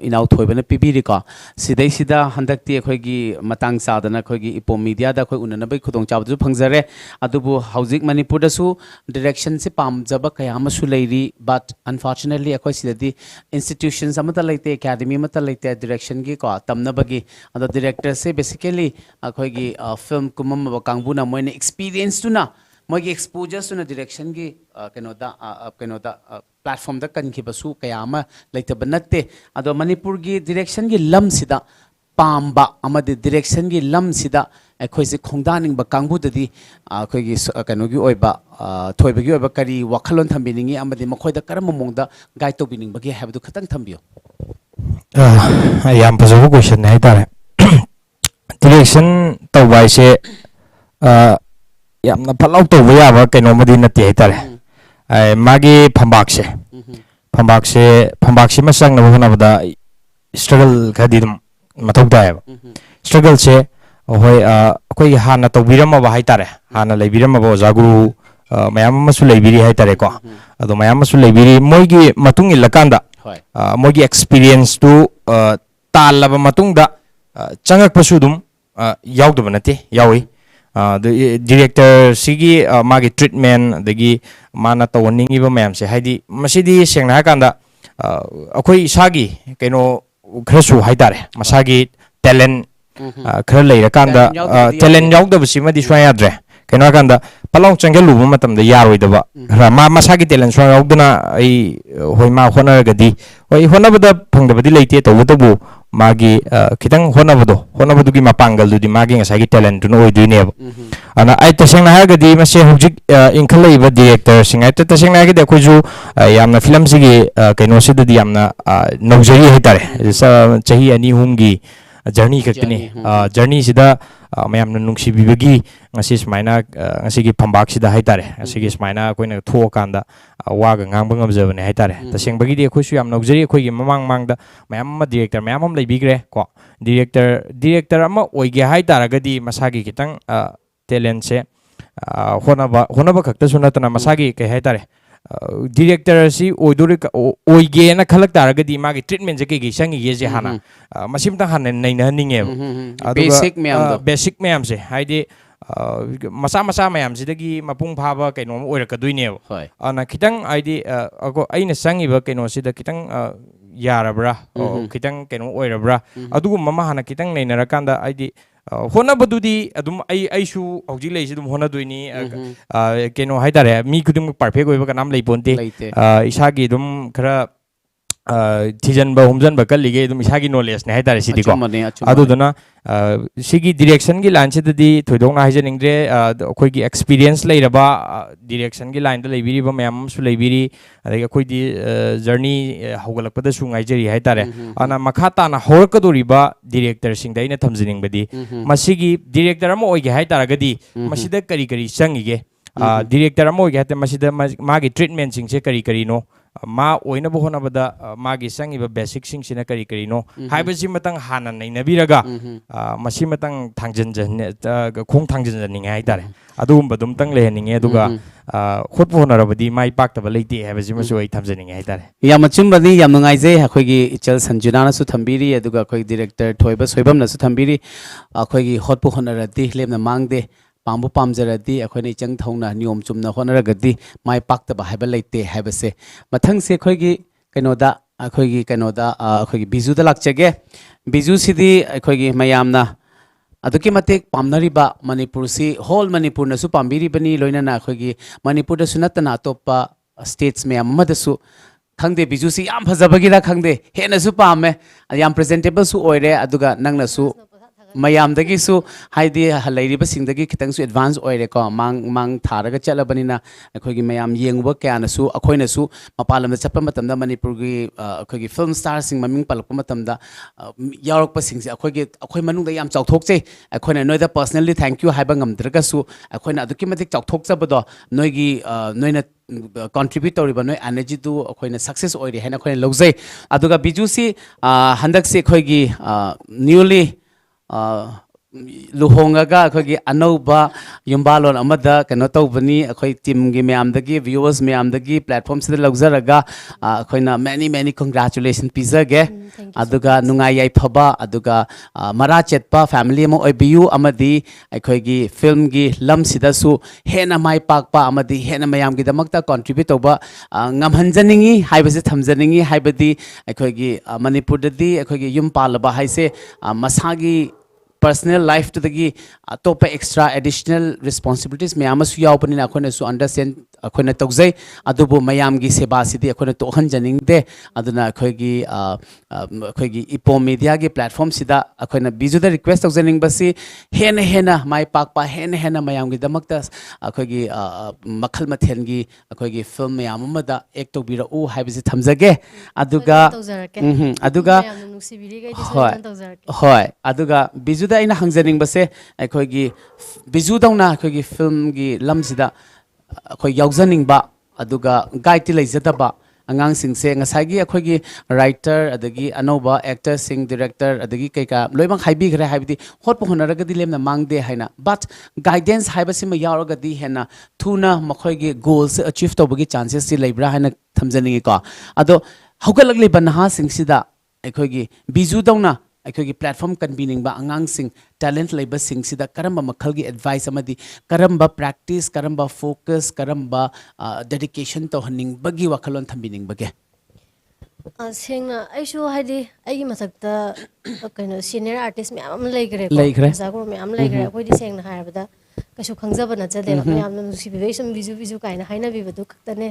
ꯏꯅꯥꯎ ꯊꯣꯏꯕꯅ ꯄꯤꯕꯤꯔꯤꯀꯣ ꯁꯤꯗꯩꯁꯤꯗ ꯍꯟꯗꯛꯇꯤ ꯑꯩꯈꯣꯏꯒꯤ ꯃꯇꯥꯡ ꯆꯥꯗꯅ ꯑꯩꯈꯣꯏꯒꯤ ꯏꯄꯣꯝ ꯃꯤꯗꯤꯌꯥꯗ ꯑꯩꯈꯣꯏ ꯎꯅꯅꯕꯒꯤ ꯈꯨꯗꯣꯡꯆꯥꯕꯁꯨ ꯐꯪꯖꯔꯦ ꯑꯗꯨꯕꯨ ꯍꯧꯖꯤꯛ ꯃꯅꯤꯄꯨꯔꯗꯁꯨ ꯗꯤꯔꯦꯛꯁꯟꯁꯤ ꯄꯥꯝꯖꯕ ꯀꯌꯥ ꯑꯃꯁꯨ ꯂꯩꯔꯤ ꯕꯠ ꯑꯟꯐꯣꯔꯆꯨꯅꯦꯠꯂꯤ ꯑꯩꯈꯣꯏ ꯁꯤꯗꯗꯤ ꯏꯟꯁꯇꯤꯇ꯭ꯌꯨꯁꯟꯁ ꯑꯃꯠꯇ ꯂꯩꯇꯦ ꯑꯦꯀꯥꯗꯃꯤ ꯑꯃꯠꯇ ꯂꯩꯇꯦ ꯗꯤꯔꯦꯛꯁꯟꯒꯤꯀꯣ ꯇꯝꯅꯕꯒꯤ ꯑꯗꯣ ꯗꯤꯔꯦꯛꯇꯔꯁꯦ ꯕꯦꯁꯤꯀꯦꯂꯤ ꯑꯩꯈꯣꯏꯒꯤ ꯐꯤल्म ꯀꯨꯝꯃꯝꯕ ꯀꯥꯡꯕꯨꯅ ꯃꯣꯏꯅ ꯑꯦꯛꯁꯄꯤꯔꯤꯌꯦꯟꯁꯇꯨꯅ ꯃꯣꯏꯒꯤ ꯑꯦꯛꯁꯄꯣꯖꯔꯁꯨꯅ ꯗꯤꯔꯦꯛꯁꯟꯒꯤ ꯀꯩꯅꯣꯗ ꯄ꯭ꯂꯦꯠꯐꯣꯝꯗ ꯀꯟꯈꯤꯕꯁꯨ ꯀꯌꯥ ꯑꯃ ꯂꯩꯇꯕ ꯅꯠꯇꯦ ꯑꯗꯣ ꯃꯅꯤꯄꯨꯔꯒꯤ ꯗꯤꯔꯦꯛꯁꯟꯒꯤ ꯂꯝꯁꯤꯗ ꯄꯥꯝꯕ ꯑꯃꯗꯤ ꯗꯤꯔꯦꯛꯁꯟꯒꯤ ꯂꯝꯁꯤꯗ ꯑꯩꯈꯣꯏꯁꯦ ꯈꯣꯡꯗꯥꯅꯤꯡꯕ ꯀꯥꯡꯕꯨꯗꯗꯤ ꯑꯩꯈꯣꯏꯒꯤ ꯀꯩꯅꯣꯒꯤ ꯑꯣꯏꯕ ꯊꯣꯏꯕꯒꯤ ꯑꯣꯏꯕ ꯀꯔꯤ ꯋꯥꯈꯜꯂꯣꯟ ꯊꯝꯕꯤꯅꯤꯡꯉꯤ ꯑꯃꯗꯤ ꯃꯈꯣꯏꯗ ꯀꯔꯝꯕ ꯃꯑꯣꯡꯗ ꯒꯥꯏꯗ ꯇꯧꯕꯤꯅꯤꯡꯕꯒꯦ ꯍꯥꯏꯕꯗꯨ ꯈꯤꯇꯪ ꯊꯝꯕꯤꯌꯨ ꯌꯥꯝ ꯐꯖꯕ ꯀ꯭ꯋꯦꯁꯟꯅꯦ ꯍꯥꯏꯇꯥꯔꯦ ꯗꯤꯔꯦꯛꯁꯟ ꯇꯧꯕ ꯍꯥꯏꯁꯦ ꯌꯥꯝꯅ ꯐꯠꯂꯥꯎ ꯇꯧꯕ ꯌꯥꯕ ꯀꯩꯅꯣꯃꯗꯤ ꯅꯠꯇꯦ ꯍꯥꯏꯇꯥꯔꯦ ꯃꯥꯒꯤ ꯐꯝꯕꯥꯛꯁꯤꯃ ꯆꯪꯅꯕ ꯍꯣꯠꯅꯕꯗ ꯁ꯭ꯇ꯭ꯔꯒꯜ ꯈꯔꯗꯤ ꯑꯗꯨꯝ ꯃꯊꯧ ꯇꯥꯏꯌꯦꯕ ꯁ꯭ꯇ꯭ꯔꯒꯜꯁꯦ ꯍꯣꯏ ꯑꯩꯈꯣꯏꯒꯤ ꯍꯥꯟꯅ ꯇꯧꯕꯤꯔꯝꯃꯕ ꯍꯥꯏꯇꯥꯔꯦ ꯍꯥꯟꯅ ꯂꯩꯕꯤꯔꯝꯃꯕ ꯑꯣꯖꯥ ꯒꯨꯔꯨ ꯃꯌꯥꯝ ꯑꯃꯁꯨ ꯂꯩꯕꯤꯔꯤ ꯍꯥꯏꯇꯥꯔꯦꯀꯣ ꯑꯗꯣ ꯃꯌꯥꯝ ꯑꯃꯁꯨ ꯂꯩꯕꯤꯔꯤ ꯃꯣꯏꯒꯤ ꯃꯇꯨꯡ ꯏꯜꯂꯀꯥꯟꯗ ꯃꯣꯏꯒꯤ ꯑꯦꯛꯁꯄꯤꯔꯤꯌꯦꯟꯁꯇꯨ ꯇꯥꯜꯂꯕ ꯃꯇꯨꯡꯗ ꯆꯪꯉꯛꯄꯁꯨ ꯑꯗꯨꯝ ꯌꯥꯎꯗꯕ ꯅꯠꯇꯦ ꯌꯥꯎꯏ ꯗꯤꯔꯦꯛꯇꯔꯁꯤꯒꯤ ꯃꯥꯒꯤ ꯇ꯭ꯔꯤꯠꯃꯦꯟ ꯑꯗꯒꯤ ꯃꯥꯅ ꯇꯧꯍꯟꯅꯤꯡꯉꯤꯕ ꯃꯌꯥꯝꯁꯦ ꯍꯥꯏꯗꯤ ꯃꯁꯤꯗꯤ ꯁꯦꯡꯅ ꯍꯥꯏꯔꯀꯥꯟꯗ ꯑꯩꯈꯣꯏ ꯏꯁꯥꯒꯤ ꯀꯩꯅꯣ ꯈꯔꯁꯨ ꯍꯥꯏꯇꯥꯔꯦ ꯃꯁꯥꯒꯤ ꯇꯦꯂꯦꯟ ꯈꯔ ꯂꯩꯔꯀꯥꯟꯗ ꯇꯦꯂꯦꯟ ꯌꯥꯎꯗꯕꯁꯤꯃꯗꯤ ꯁꯨꯡꯌꯥ ꯌꯥꯗ꯭ꯔꯦ ꯀꯩꯅꯣ ꯍꯥꯏꯔꯀꯥꯟꯗ ꯄꯂꯥꯎ ꯆꯪꯁꯤꯜꯂꯨꯕ ꯃꯇꯝꯗ ꯌꯥꯔꯣꯏꯗꯕ ꯈꯔ ꯃꯁꯥꯒꯤ ꯇꯦꯂꯦꯟ ꯁꯨꯡꯌꯥ ꯌꯥꯎꯗꯅ ꯑꯩ ꯍꯣꯏ ꯃꯥ ꯍꯣꯠꯅꯔꯒꯗꯤ ꯍꯣꯏ ꯍꯣꯠꯅꯕꯗ ꯐꯪꯗꯕꯗꯤ ꯂꯩꯇꯦ ꯇꯧꯕꯇꯕꯨ ꯃꯥꯒꯤ ꯈꯤꯇꯪ ꯍꯣꯠꯅꯕꯗꯨꯒꯤ ꯃꯄꯥꯡꯒꯜꯗꯨꯗꯤ ꯃꯥꯒꯤ ꯉꯁꯥꯏꯒꯤ ꯇꯦꯂꯦꯟꯇꯨꯅ ꯑꯣꯏꯗꯣꯏꯅꯦꯕ ꯑꯗꯨꯅ ꯑꯩ ꯇꯁꯦꯡꯅ ꯍꯥꯏꯔꯒꯗꯤ ꯃꯁꯤ ꯍꯧꯖꯤꯛ ꯏꯟꯈꯠꯂꯛꯏꯕ ꯗꯤꯔꯦꯛꯇꯔꯁꯤꯡ ꯍꯥꯏꯇꯥꯔꯦ ꯇꯁꯦꯡꯅ ꯍꯥꯏꯔꯒꯗꯤ ꯑꯩꯈꯣꯏꯁꯨ ꯌꯥꯝꯅ ꯐꯤꯂꯝꯁꯤꯒꯤ ꯀꯩꯅꯣꯁꯤꯗꯗꯤ ꯌꯥꯝꯅ ꯅꯧꯖꯔꯤ ꯍꯥꯏꯇꯥꯔꯦ ꯆꯍꯤ 2-3ꯒꯤ ꯖꯔꯅꯤ ꯈꯛꯇꯅꯤ ꯖꯔꯅꯤꯁꯤꯗ ꯃꯌꯥꯝꯅ ꯅꯨꯡꯁꯤꯕꯤꯕꯒꯤ ꯉꯁꯤ ꯁꯨꯃꯥꯏꯅ ꯉꯁꯤꯒꯤ ꯐꯝꯕꯥꯛꯁꯤꯗ ꯍꯥꯏꯇꯥꯔꯦ ꯉꯁꯤꯒꯤ ꯁꯨꯃꯥꯏꯅ ꯑꯩꯈꯣꯏꯅ ꯊꯣꯛꯑꯀꯥꯟꯗ ꯋꯥꯒ ꯉꯥꯡꯕ ꯉꯝꯖꯕꯅꯦ ꯍꯥꯏꯇꯥꯔꯦ ꯇꯁꯦꯡꯕꯒꯤꯗꯤ ꯑꯩꯈꯣꯏꯁꯨ ꯌꯥꯝ ꯅꯧꯖꯔꯤ ꯑꯩꯈꯣꯏꯒꯤ ꯃꯃꯥꯡꯗ ꯃꯌꯥꯝ ꯑꯃ ꯗꯤꯔꯦꯛꯇꯔ ꯃꯌꯥम ꯑꯃ ꯂꯩꯕꯤꯈ꯭ꯔꯦ ꯀꯣ ꯗꯤꯔꯦꯛꯇꯔ ꯑꯃ ꯑꯣꯏꯒꯦ ꯍꯥꯏꯇꯥꯔꯒꯗꯤ ꯃꯁꯥꯒꯤ खितंग टेलेंट से होना खक्तसु नतना मसागी कह हाइतारे डिरेक्टर सी ओइगे ना खलक तारगदी मागी ट्रीटमेंट जे कई संगी ये जे हाना मसिमता हाने नैनहनिंगे बेसिक मैम से हाइदे मसा मसा मैम सिदगी मपुंग फाबा कइनो ओइरकदुइने अना खितंग आइदि अगो अइना संगिबा कइनो सिदा खितंग यारबरा खितंग कइनो ओइरबरा अदुगु ममा हाना खितंग नैनरकांदा आइदि होनाबदुदी अदुम आइसु हौजि लैसि दुम होनादुइनि केनो हाइतारे मी खुदुम परफेक्ट ओइबा कनाम लैपोन्ते इसागी दुम खरा थिजनबा हमजनबा कल्लिगे दुम इसागी नॉलेज ने हाइतारे सिदिको अदुदना सिगी डायरेक्शन की लाइन सिददी थोइदोंना हाइजनिंग्रे अखोइगी एक्सपीरियंस लैरबा डायरेक्शन की लाइन द लैबिरिबा मैम सु लैबिरि अदगे अखोइदी जर्नी हौगलकपदा सु ngaijeri हाइतारे अना मखा ताना हौरकदोरिबा डायरेक्टर सिंग दैना थमजिनिंगबदी मसिगी डायरेक्टर अमा ओइगे हाइतारगदी मसिदा करी करी संगिगे डायरेक्टर अमा ओइगे हाइता मसिदा मागी ट्रीटमेंट सिंग से करी करी नो मा ओइनबो होनबदा मागी संगिबा बेसिक सिंग सिना करी करी नो हाइबसि मतंग हाना नैनबिरगा मसि मतंग थांजन खोंग थांजननिंग हाइतारे अदुगुम्बा दुम तंग लेहनिंगे अदुगा खोटबो होनरबदी माइ पाक्तबा लेइते हाइबसि मसु ओइ थांजनिंगे हाइतारे याम चिमबदी याम नुंगाइजे अखोइगी इचल संजुनाना सु थंबिरी अदुगा अखोइ डायरेक्टर थोइबा सोइबमना सु थंबिरी अखोइगी होटबो होनरदी लेमना मांगदे पाम्बु पामजरदी अखोइना इचंग थौना नियम चुमना होनरगदी माइ पाक्तबा हाइबा लेइते हाइबसे मथंगसे अखोइगी कइनोदा अखोइगी बिजुदा लाक्चगे बिजु सिदी अखोइगी मयामना अदुकी मतेक पामनरिबा मणिपुर सी होल मणिपुर नसु पाम्बिरिबनी लोइनना अखोइगी मणिपुर दसु नतना अतोप्पा states मयाम मदसु khangde biju si yam phajabagi ra khangde hena su pame yam presentable su oire aduga nangna su mayam dagi su haidi halai ba sing dagi kitang su advance oire ko mang tharaga chalabani na akhoi gi mayam yengba kya na su akhoi na su mapalam da chappa matam da manipur gi akhoi gi film star sing maming palakpa matam da yarok pa sing se akhoi manung da yam chauthok che akhoi na noi da personally thank you haiba ngam draga su akhoi na aduki matik chauthok chaba noi gi noi na contribute tawriba noi energy tu akhoi na success oire hena akhoi na lojai aduga biju si handak se akhoi gi newly luhongaga akhoi anauba yumbalon amada kano tawbani akhoi team gi myam dagi viewers myam dagi platform sida logzaraga akhoi na many congratulations pizage aduga nungai yai phaba aduga mara chetpa family mo oibiu amadi akhoi gi film gi lam sida su hena mai pakpa amadi hena mayam gi damakta contribute toba ngamhanjaningi haibase thamjaningi haibadi akhoi gi manipur dadi akhoi gi yum palaba haise masagi personal life to the top extra additional responsibilities mayam su yaw panina akhona su understand akhona tawjai adubu mayam gi seba sidi akhona to han janing de aduna akhoi gi EPOM media gi platform sida akhona biju da request tawjaning basi hena mai pak pa hena mayam gi damakta akhoi gi makhal mathen gi akhoi gi film mayam amada ek to bira u haibisi thamjage aduga aduga hoy aduga biju da ina hangjaning base akhoi gi biju dauna akhoi gi film gi lam sida akhoi yaujaning ba aduga guide ti leijata ba angang sing se ngasai gi akhoi gi writer adagi anoba actor sing director adagi kaika loimang haibi gre haibidi hotpo honaraga di lemna mangde haina but guidance haibasima yauraga di hena thuna makhoi gi goals achieve tobagi chances si leibra haina thamjaningi ko ado haugalagli banha sing sida akhoi gi biju dauna akhoi platform convening ba angang sing talent labor sing sida karamba makhal gi advice amadi karamba practice karamba focus karamba dedication to haning bagi wakhalon thambining bage sengna aishu haidi aigi mathakta kaino senior artist me am leigre jago me am leigre koi di sengna haibada kaishu khangjaba na chade me am nu sibi some visu kaina haina bibadu khtane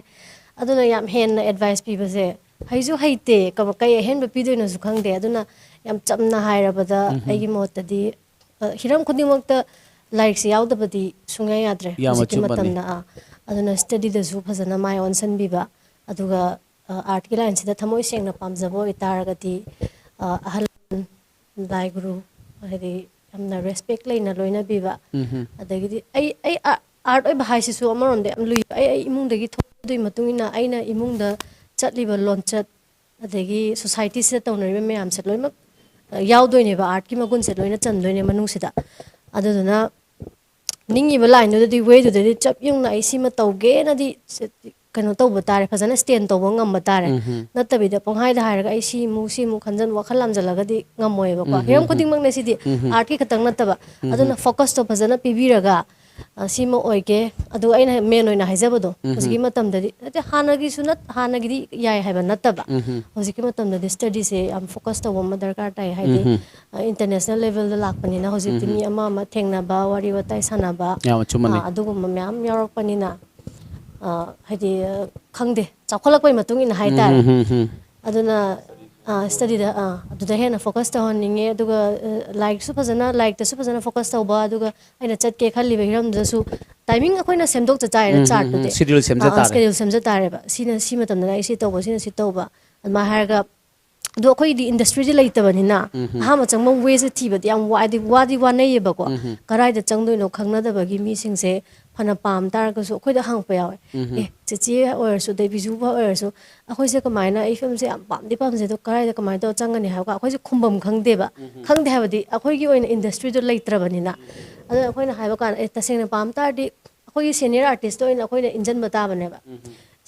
aduna yam hen advice pibase haizu haite kam kai hen ba pidoina su khangde aduna yam chamna hairabada aigi motadi hiram khudimokta like se yaudabadi sunga yadre hojiki matamna aduna study da su phajana mai onsan biba aduga art ki line sida thamoi sengna pamjabo itaragati ahal lai guru hadi amna respect leina loina biba adagidi ai art oi bahai sisu amaronde am lui ai imung dagi thodui matungina aina imung da chatliba lonchat adagi society sida tawnariba mayam se loimak yaudoi ba art ki magun se loina chandoi ne manung sida aduna ningi ba line do di way do di chap yung na isi ma tawge na di kano taw batare phajana stand taw ngam batare natabi da panghai da hairaga ai si mu khanjan wakhal lamjalaga di ngamoi ba ko hiram khuding mang ne si di art ki khatang nataba aduna focus to phajana pibiraga sima oike adu aina main oina haijabado hosiki matam da ate hanagi sunat hanagi di yai haiba nataba hosiki matam da study se am focus to ma darkar tai haide international level da lakpani na hosiki mi ama thengna ba wari watai sana ba adu myam yorok pani na haide khangde chakholakpai matung in haita aduna study da aduda hena focus ta honinge aduga like su phajana focus ta ba aduga aina chat ke khalli be hiram da su timing akoina semdok cha chai ra chart de schedule semja tare ba sina sima tam na isi to ba sina si to ba ma harga do khoi di industry di laita bani na ha ma changmong way se thi ba yam wadi wanai ba ko karai da changdoi no khangna da ba gi mi sing se phana pam tar ka su khoi da hang pa yawe chichi or su de bizu ba or su akhoi se kamaina ai film se am pam se do karai da kamai to changani ha ka akhoi se khumbam khangde ba khangde ha ba di akhoi gi oin industry do laitra bani na ada akhoi na ha ba kan taseng na pam tar di akhoi gi senior artist to in akhoi na injan bata bane ba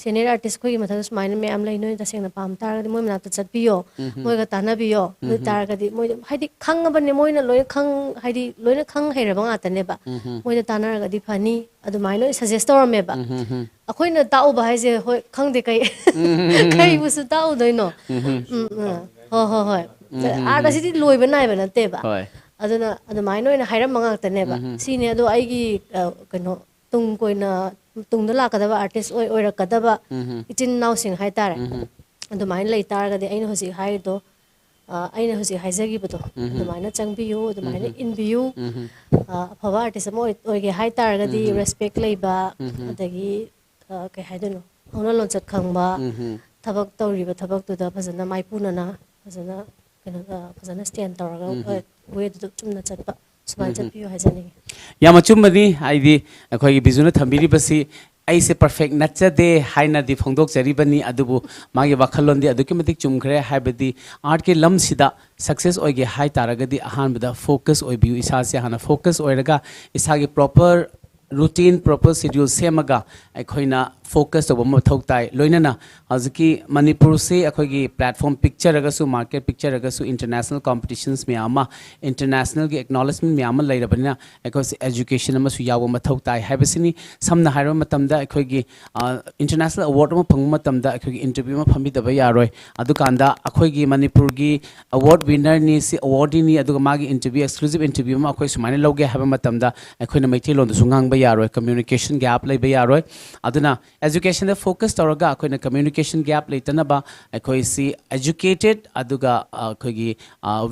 senior artist khoi matha smine me am lai noi taseng na pam tar ga moi mna ta chat biyo moi ga tana biyo du tar ga di moi haidi khang ba ne moi na loi khang haidi loi na khang hai ra ba ta ne ba moi da tana ga di phani adu mai noi suggest tor me ba akhoi na ta u ba hai je hoi khang de kai kai bu su ta u doi no ho art asi di loi ba nai ba na te ba aduna adu mai noi na hai ra manga ta ne ba si ne adu ai gi kano tung koi na tung da la ka da artist oi ra ka da ba itin now sing hai tare ꯑꯗꯨꯃꯥꯏꯅ ꯂꯩ ꯇꯥꯔꯒꯗꯤ ꯑꯩꯅ ꯍꯧꯖꯤꯛ ꯍꯥꯏꯔꯤꯗꯣ ꯑꯩꯅ ꯍꯧꯖꯤꯛ ꯍꯥꯏꯖꯈꯤꯕꯗꯣ ꯑꯗꯨꯃꯥꯏꯅ ꯆꯪꯕꯤꯌꯨ ꯑꯗꯨꯃꯥꯏꯅ ꯏꯟꯕꯤꯌꯨ ꯑꯐꯕ ꯑꯥꯔꯇꯤꯁ ꯑꯃ ꯑꯣꯏꯒꯦ ꯍꯥꯏ ꯇꯥꯔꯒꯗꯤ ꯔꯦꯁꯄꯦꯛ ꯂꯩꯕ ꯑꯗꯒꯤ ꯀꯩ ꯍꯥꯏꯗꯣꯏꯅꯣ ꯍꯧꯅ ꯂꯣꯟꯆꯠ ꯈꯪꯕ ꯊꯕꯛ ꯇꯧꯔꯤꯕ ꯊꯕꯛꯇꯨꯗ ꯐꯖꯅ ꯃꯥꯏꯄꯨꯅꯅ ꯐꯖꯅ ꯀꯩꯅꯣ ꯐꯖꯅ ꯁ꯭ꯇꯦꯟ ꯇꯧꯔꯒ ꯋꯦꯗꯨꯗ ꯆꯨꯝꯅ ꯆꯠꯄ ꯁꯨꯃꯥꯏꯅ ꯆꯠꯄꯤꯌꯨ ꯍꯥꯏꯖꯅꯤꯡꯉꯤ ꯌꯥꯝ ꯑꯆꯨꯝꯕꯅꯤ ꯍꯥꯏꯗꯤ ꯑꯩꯈꯣꯏꯒꯤ ꯕꯤꯖꯨꯅ ꯊꯝꯕꯤꯔꯤꯕꯁꯤ ꯑꯩꯁꯦ ꯄꯔꯐꯦꯛ ꯅꯠꯆꯗꯦ ꯍꯥꯏꯅꯗꯤ ꯐꯣꯡꯗꯣꯛꯆꯔꯤꯕꯅꯤ ꯑꯗꯨꯕꯨ ꯃꯥꯒꯤ ꯋꯥꯈꯜꯂꯣꯟꯗꯤ ꯑꯗꯨꯛꯀꯤ ꯃꯇꯤꯛ ꯆꯨꯝꯈ꯭ꯔꯦ ꯍꯥꯏꯕꯗꯤ ꯑꯥꯔꯠꯀꯤ ꯂꯝꯁꯤꯗ ꯁꯛꯁꯦꯁ ꯑꯣꯏꯒꯦ ꯍꯥꯏ ꯇꯥꯔꯒꯗꯤ ꯑꯍꯥꯟꯕꯗ ꯐꯣꯀꯁ ꯑꯣꯏꯕꯤꯌꯨ ꯏꯁꯥꯁꯦ ꯍꯥꯟꯅ ꯐꯣꯀꯁ ꯑꯣꯏꯔꯒ ꯏꯁꯥꯒꯤ ꯄ꯭ꯔꯣꯄꯔ ꯔꯨꯇꯤꯟ ꯄ꯭ꯔꯣꯄꯔ ꯁꯦꯗ꯭ꯌꯨꯜ ꯁꯦꯝꯃꯒ ꯑꯩꯈꯣꯏꯅ ꯐꯣꯀꯁ ꯇꯧꯕ ꯃꯊꯧ ꯇꯥꯏ ꯂꯣꯏꯅꯅ ꯍꯧꯖꯤꯛꯀꯤ ꯃꯅꯤꯄꯨꯔꯁꯤ ꯑꯩꯈꯣꯏꯒꯤ ꯄ꯭ꯂꯦꯠꯐꯣꯝ ꯄꯤꯛꯆꯔꯒꯁꯨ ꯃꯥꯔꯀꯦꯠ ꯄꯤꯛꯆꯔꯒꯁꯨ ꯏꯟꯇꯔꯅꯦꯁꯅꯦꯜ ꯀꯣꯝꯄꯤꯇꯤꯁꯟꯁ ꯃꯌꯥꯝ ꯑꯃ ꯏꯟꯇꯔꯅꯦꯁꯅꯦꯜꯒꯤ ꯑꯦꯛꯅꯣꯂꯦꯖꯃꯦꯟ ꯃꯌꯥꯝ ꯑꯃ ꯂꯩꯔꯕꯅꯤꯅ ꯑꯩꯈꯣꯏꯁꯤ एजुकेशन अमसु याव मथौ ताई हाइबसिनी समना हाइरो मतमदा अखोगी इंटरनेशनल अवार्ड अमा फंग मतमदा अखोगी इंटरव्यू अमा फमिदब यारोय अदुकांदा अखोगी मणिपुरगी अवार्ड विनर नि सि अवार्डी नि अदुगा मागी इंटरव्यू एक्सक्लूसिव इंटरव्यू अमा अखोय सुमाइने लौगे हाइबा मतमदा अखोयना मैथि लोन दसु ngang ba yaroy communication gap lei ba yaroy aduna education da focus tawraga akoina communication gap leitana ba akoi si educated aduga akoigi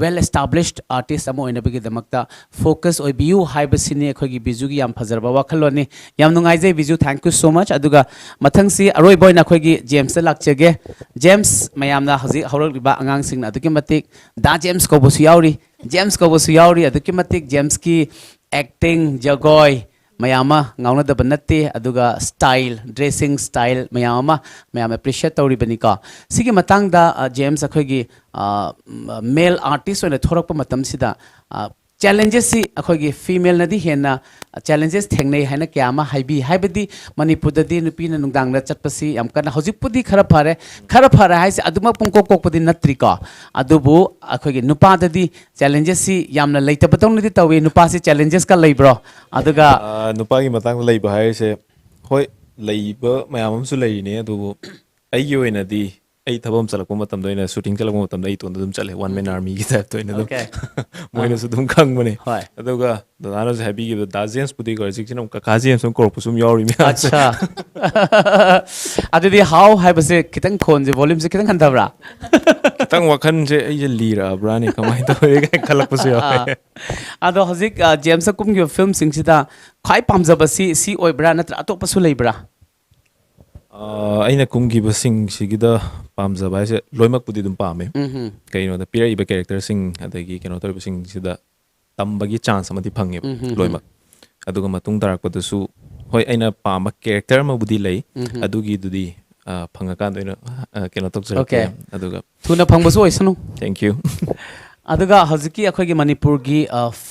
well established artist amo oina bigi damakta focus oi biu haibasini akoigi bijugi yam phazarba wakhaloni yam nungaijai biju thank you so much aduga mathang si aroi boina akoigi james da lakchege james mayamna haji hawraliba angang singna aduki matik da james ko bosu yauri james ko bosu yauri aduki matik james ki acting jagoy mayama ngauna da banate aduga style dressing style mayama mayama appreciate tawri banika sigi matang da james akoigi male artist oina thorakpa matam sida challenges si akoigi female nadi hena challenges thengnei haina kyama haibi haibadi manipur da di nupi na nungdang na chatpasi yam kana hojikpudi khara phare haise aduma pungkok kokpudi natri ka adubu akoigi nupa da di challenges si yamna leita batong nadi tawi nupa si challenges ka leibro aduga nupa gi matang leiba haise hoi leiba mayam amsu leine adubu aigi oina di ai thabam chalakpa matam doina shooting chalakpa matam ai ton dum chale one man army gi type toina dum moina su dum khang bane aduga dana se happy gi da james pudi gar sik chinam ka james som korpu sum yauri mi acha adudi how haibase kitang khon je volume se kitang khandabra kitang wakhan je ai je lira brani kamai to ga khalak pusu ya ado hozik james kum gi film sing sida khai pamjabasi si oibra natra atokpasu leibra aina kumgiba sing sigida pamjaba haise loimak pudi dum pame kaino da pira iba character sing adagi keno tor sing sida tambagi chance amati phange loimak aduga matung tarak padasu hoi aina pama character ma budi lei adugi dudi phanga kan doina keno tok jara aduga thuna phangbasu oisanu thank you aduga haziki akhoi gi manipur gi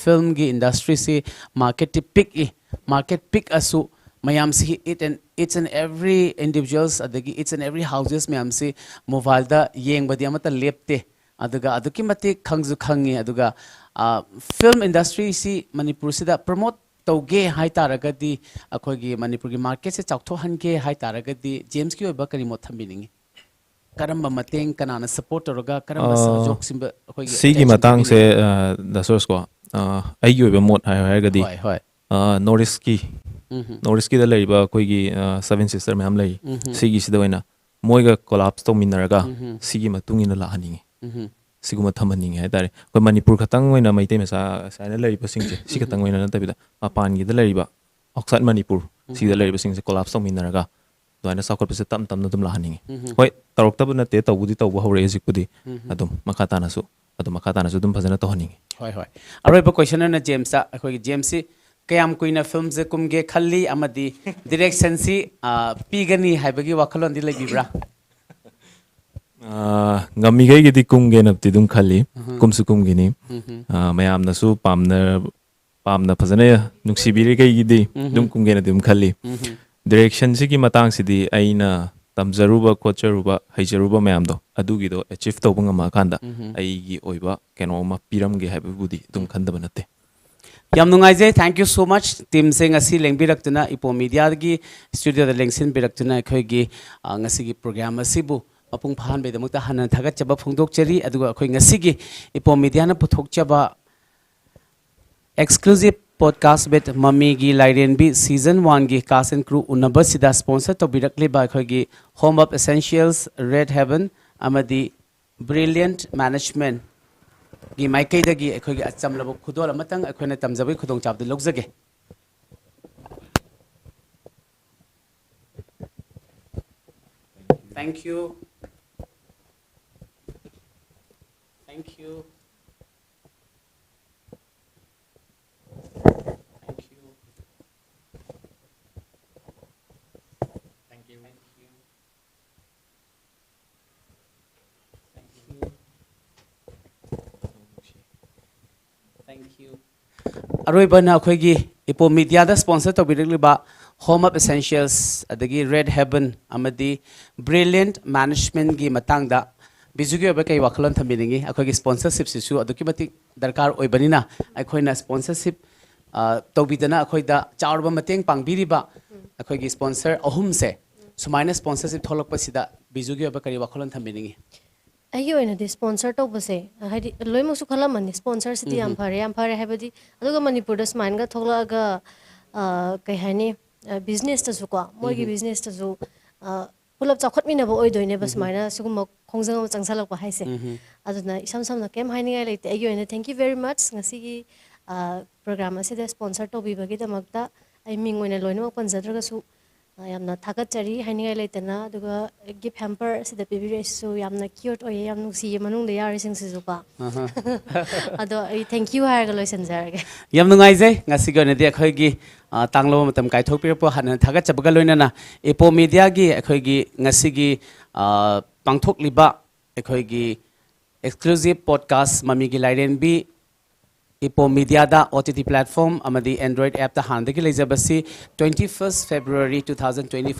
film gi industry se market pick asu mayam si each and every individuals adagi each and every houses mayam si mobile da yeng badi amata lepte aduga aduki mate khangju khangi aduga film industry si manipur sida promote tauge hai taragadi akhoi gi manipur gi market se chaktho hange hai taragadi james ki oba kari mo thambiningi karamba mateng kanana support toroga karamba sahjok simba akhoi gi sigi matang se da source ko ai gi oba mot hai gadi Norris ki da leriba koigi seven sister ma'am lei sigi sida oina moiga collapse to minaraga sigi matung ina la haningi siguma thamani hai tare ko manipur khatang oina maite mesa saina leriba singje si khatang oina na tabida apan gi da leriba oxide manipur sigi da leriba singje collapse to minaraga doina sakot pese tam tam na dum la haningi hoi tarok tab na te tawudi tawba hore jikudi adum makata na su dum phajana to haningi hoi aroiba question na james sa akhoi james si kayam kuina film je kumge khalli amadi direction si pigani haibagi wakhalon di lebibra ngami gai gi di kumge na ti dum khalli kumsu kumgini mayam na su pamna phajana nuksibiri gai gi di dum kumge na dum khalli direction si gi matang si di aina tamjaruba kocharuba haijaruba mayam do adugi do achieve tawbanga ma kanda ai gi oiba keno ma piram ge haibudi dum khanda banate yam nungaije thank you so much team sing asi lengbirak EPOM media gi studio da lengsin birak tuna khoi gi ngasi gi program asibu mapung phan be damukta hanan thagat chaba phungdok chari aduga khoi ngasi gi EPOM media na puthok chaba exclusive podcast with Mamigi Lairembi season 1 gi cast and crew unaba sida sponsor to birak le ba khoi gi Home of Essentials Red Heaven amadi brilliant management gi maikai dagi akhoi gi achamlabo khudol amatang akhoina tamjabai khudong chapdi lokjage thank you thank you thank you thank you thank you aroibana akhoi EPOM media da sponsor to bidliba home up essentials adagi red heaven amadi brilliant management gi matang da bijugi ba kai wakhalon thamingi akhoi gi sponsorship sisu aduki mati darkar oibanina akhoina sponsorship to bidana akhoi da chaurba mateng pangbiriba akhoi gi sponsor ahum se sumaina sponsorship tholok pasida bijugi ba kai wakhalon thamingi ayo ena de sponsor to base hadi loimu su khala mani sponsor city am phare habadi aduga manipur da smain ga thogla ga kai hani business ta su ko moi gi business ta su pulap chakhot mi na bo oi doine bas maina sugum khongjang changsalak ba haise aduna isam sam na kem haini ga leite ayo ena thank you very much ngasi gi program ase da sponsor to bi bagi da makta ai ming oina loina panjadra ga su yamna thagat chari haini ga leite na aduga gift hamper sida pibire su yamna cute oye yam nusi manung da yari sing sisu pa ado ai thank you har ga loisan jarage yam nungai jai ngasi ga ne de akhoi gi tanglo matam kai thok pir po han thaga chabaga loina na EPOM media gi akhoi gi ngasi gi pangthok liba akhoi gi exclusive podcast Mamigi Lairembi EPOM media da OTT platform amadi Android app ta handagi leijabasi 21st February 2025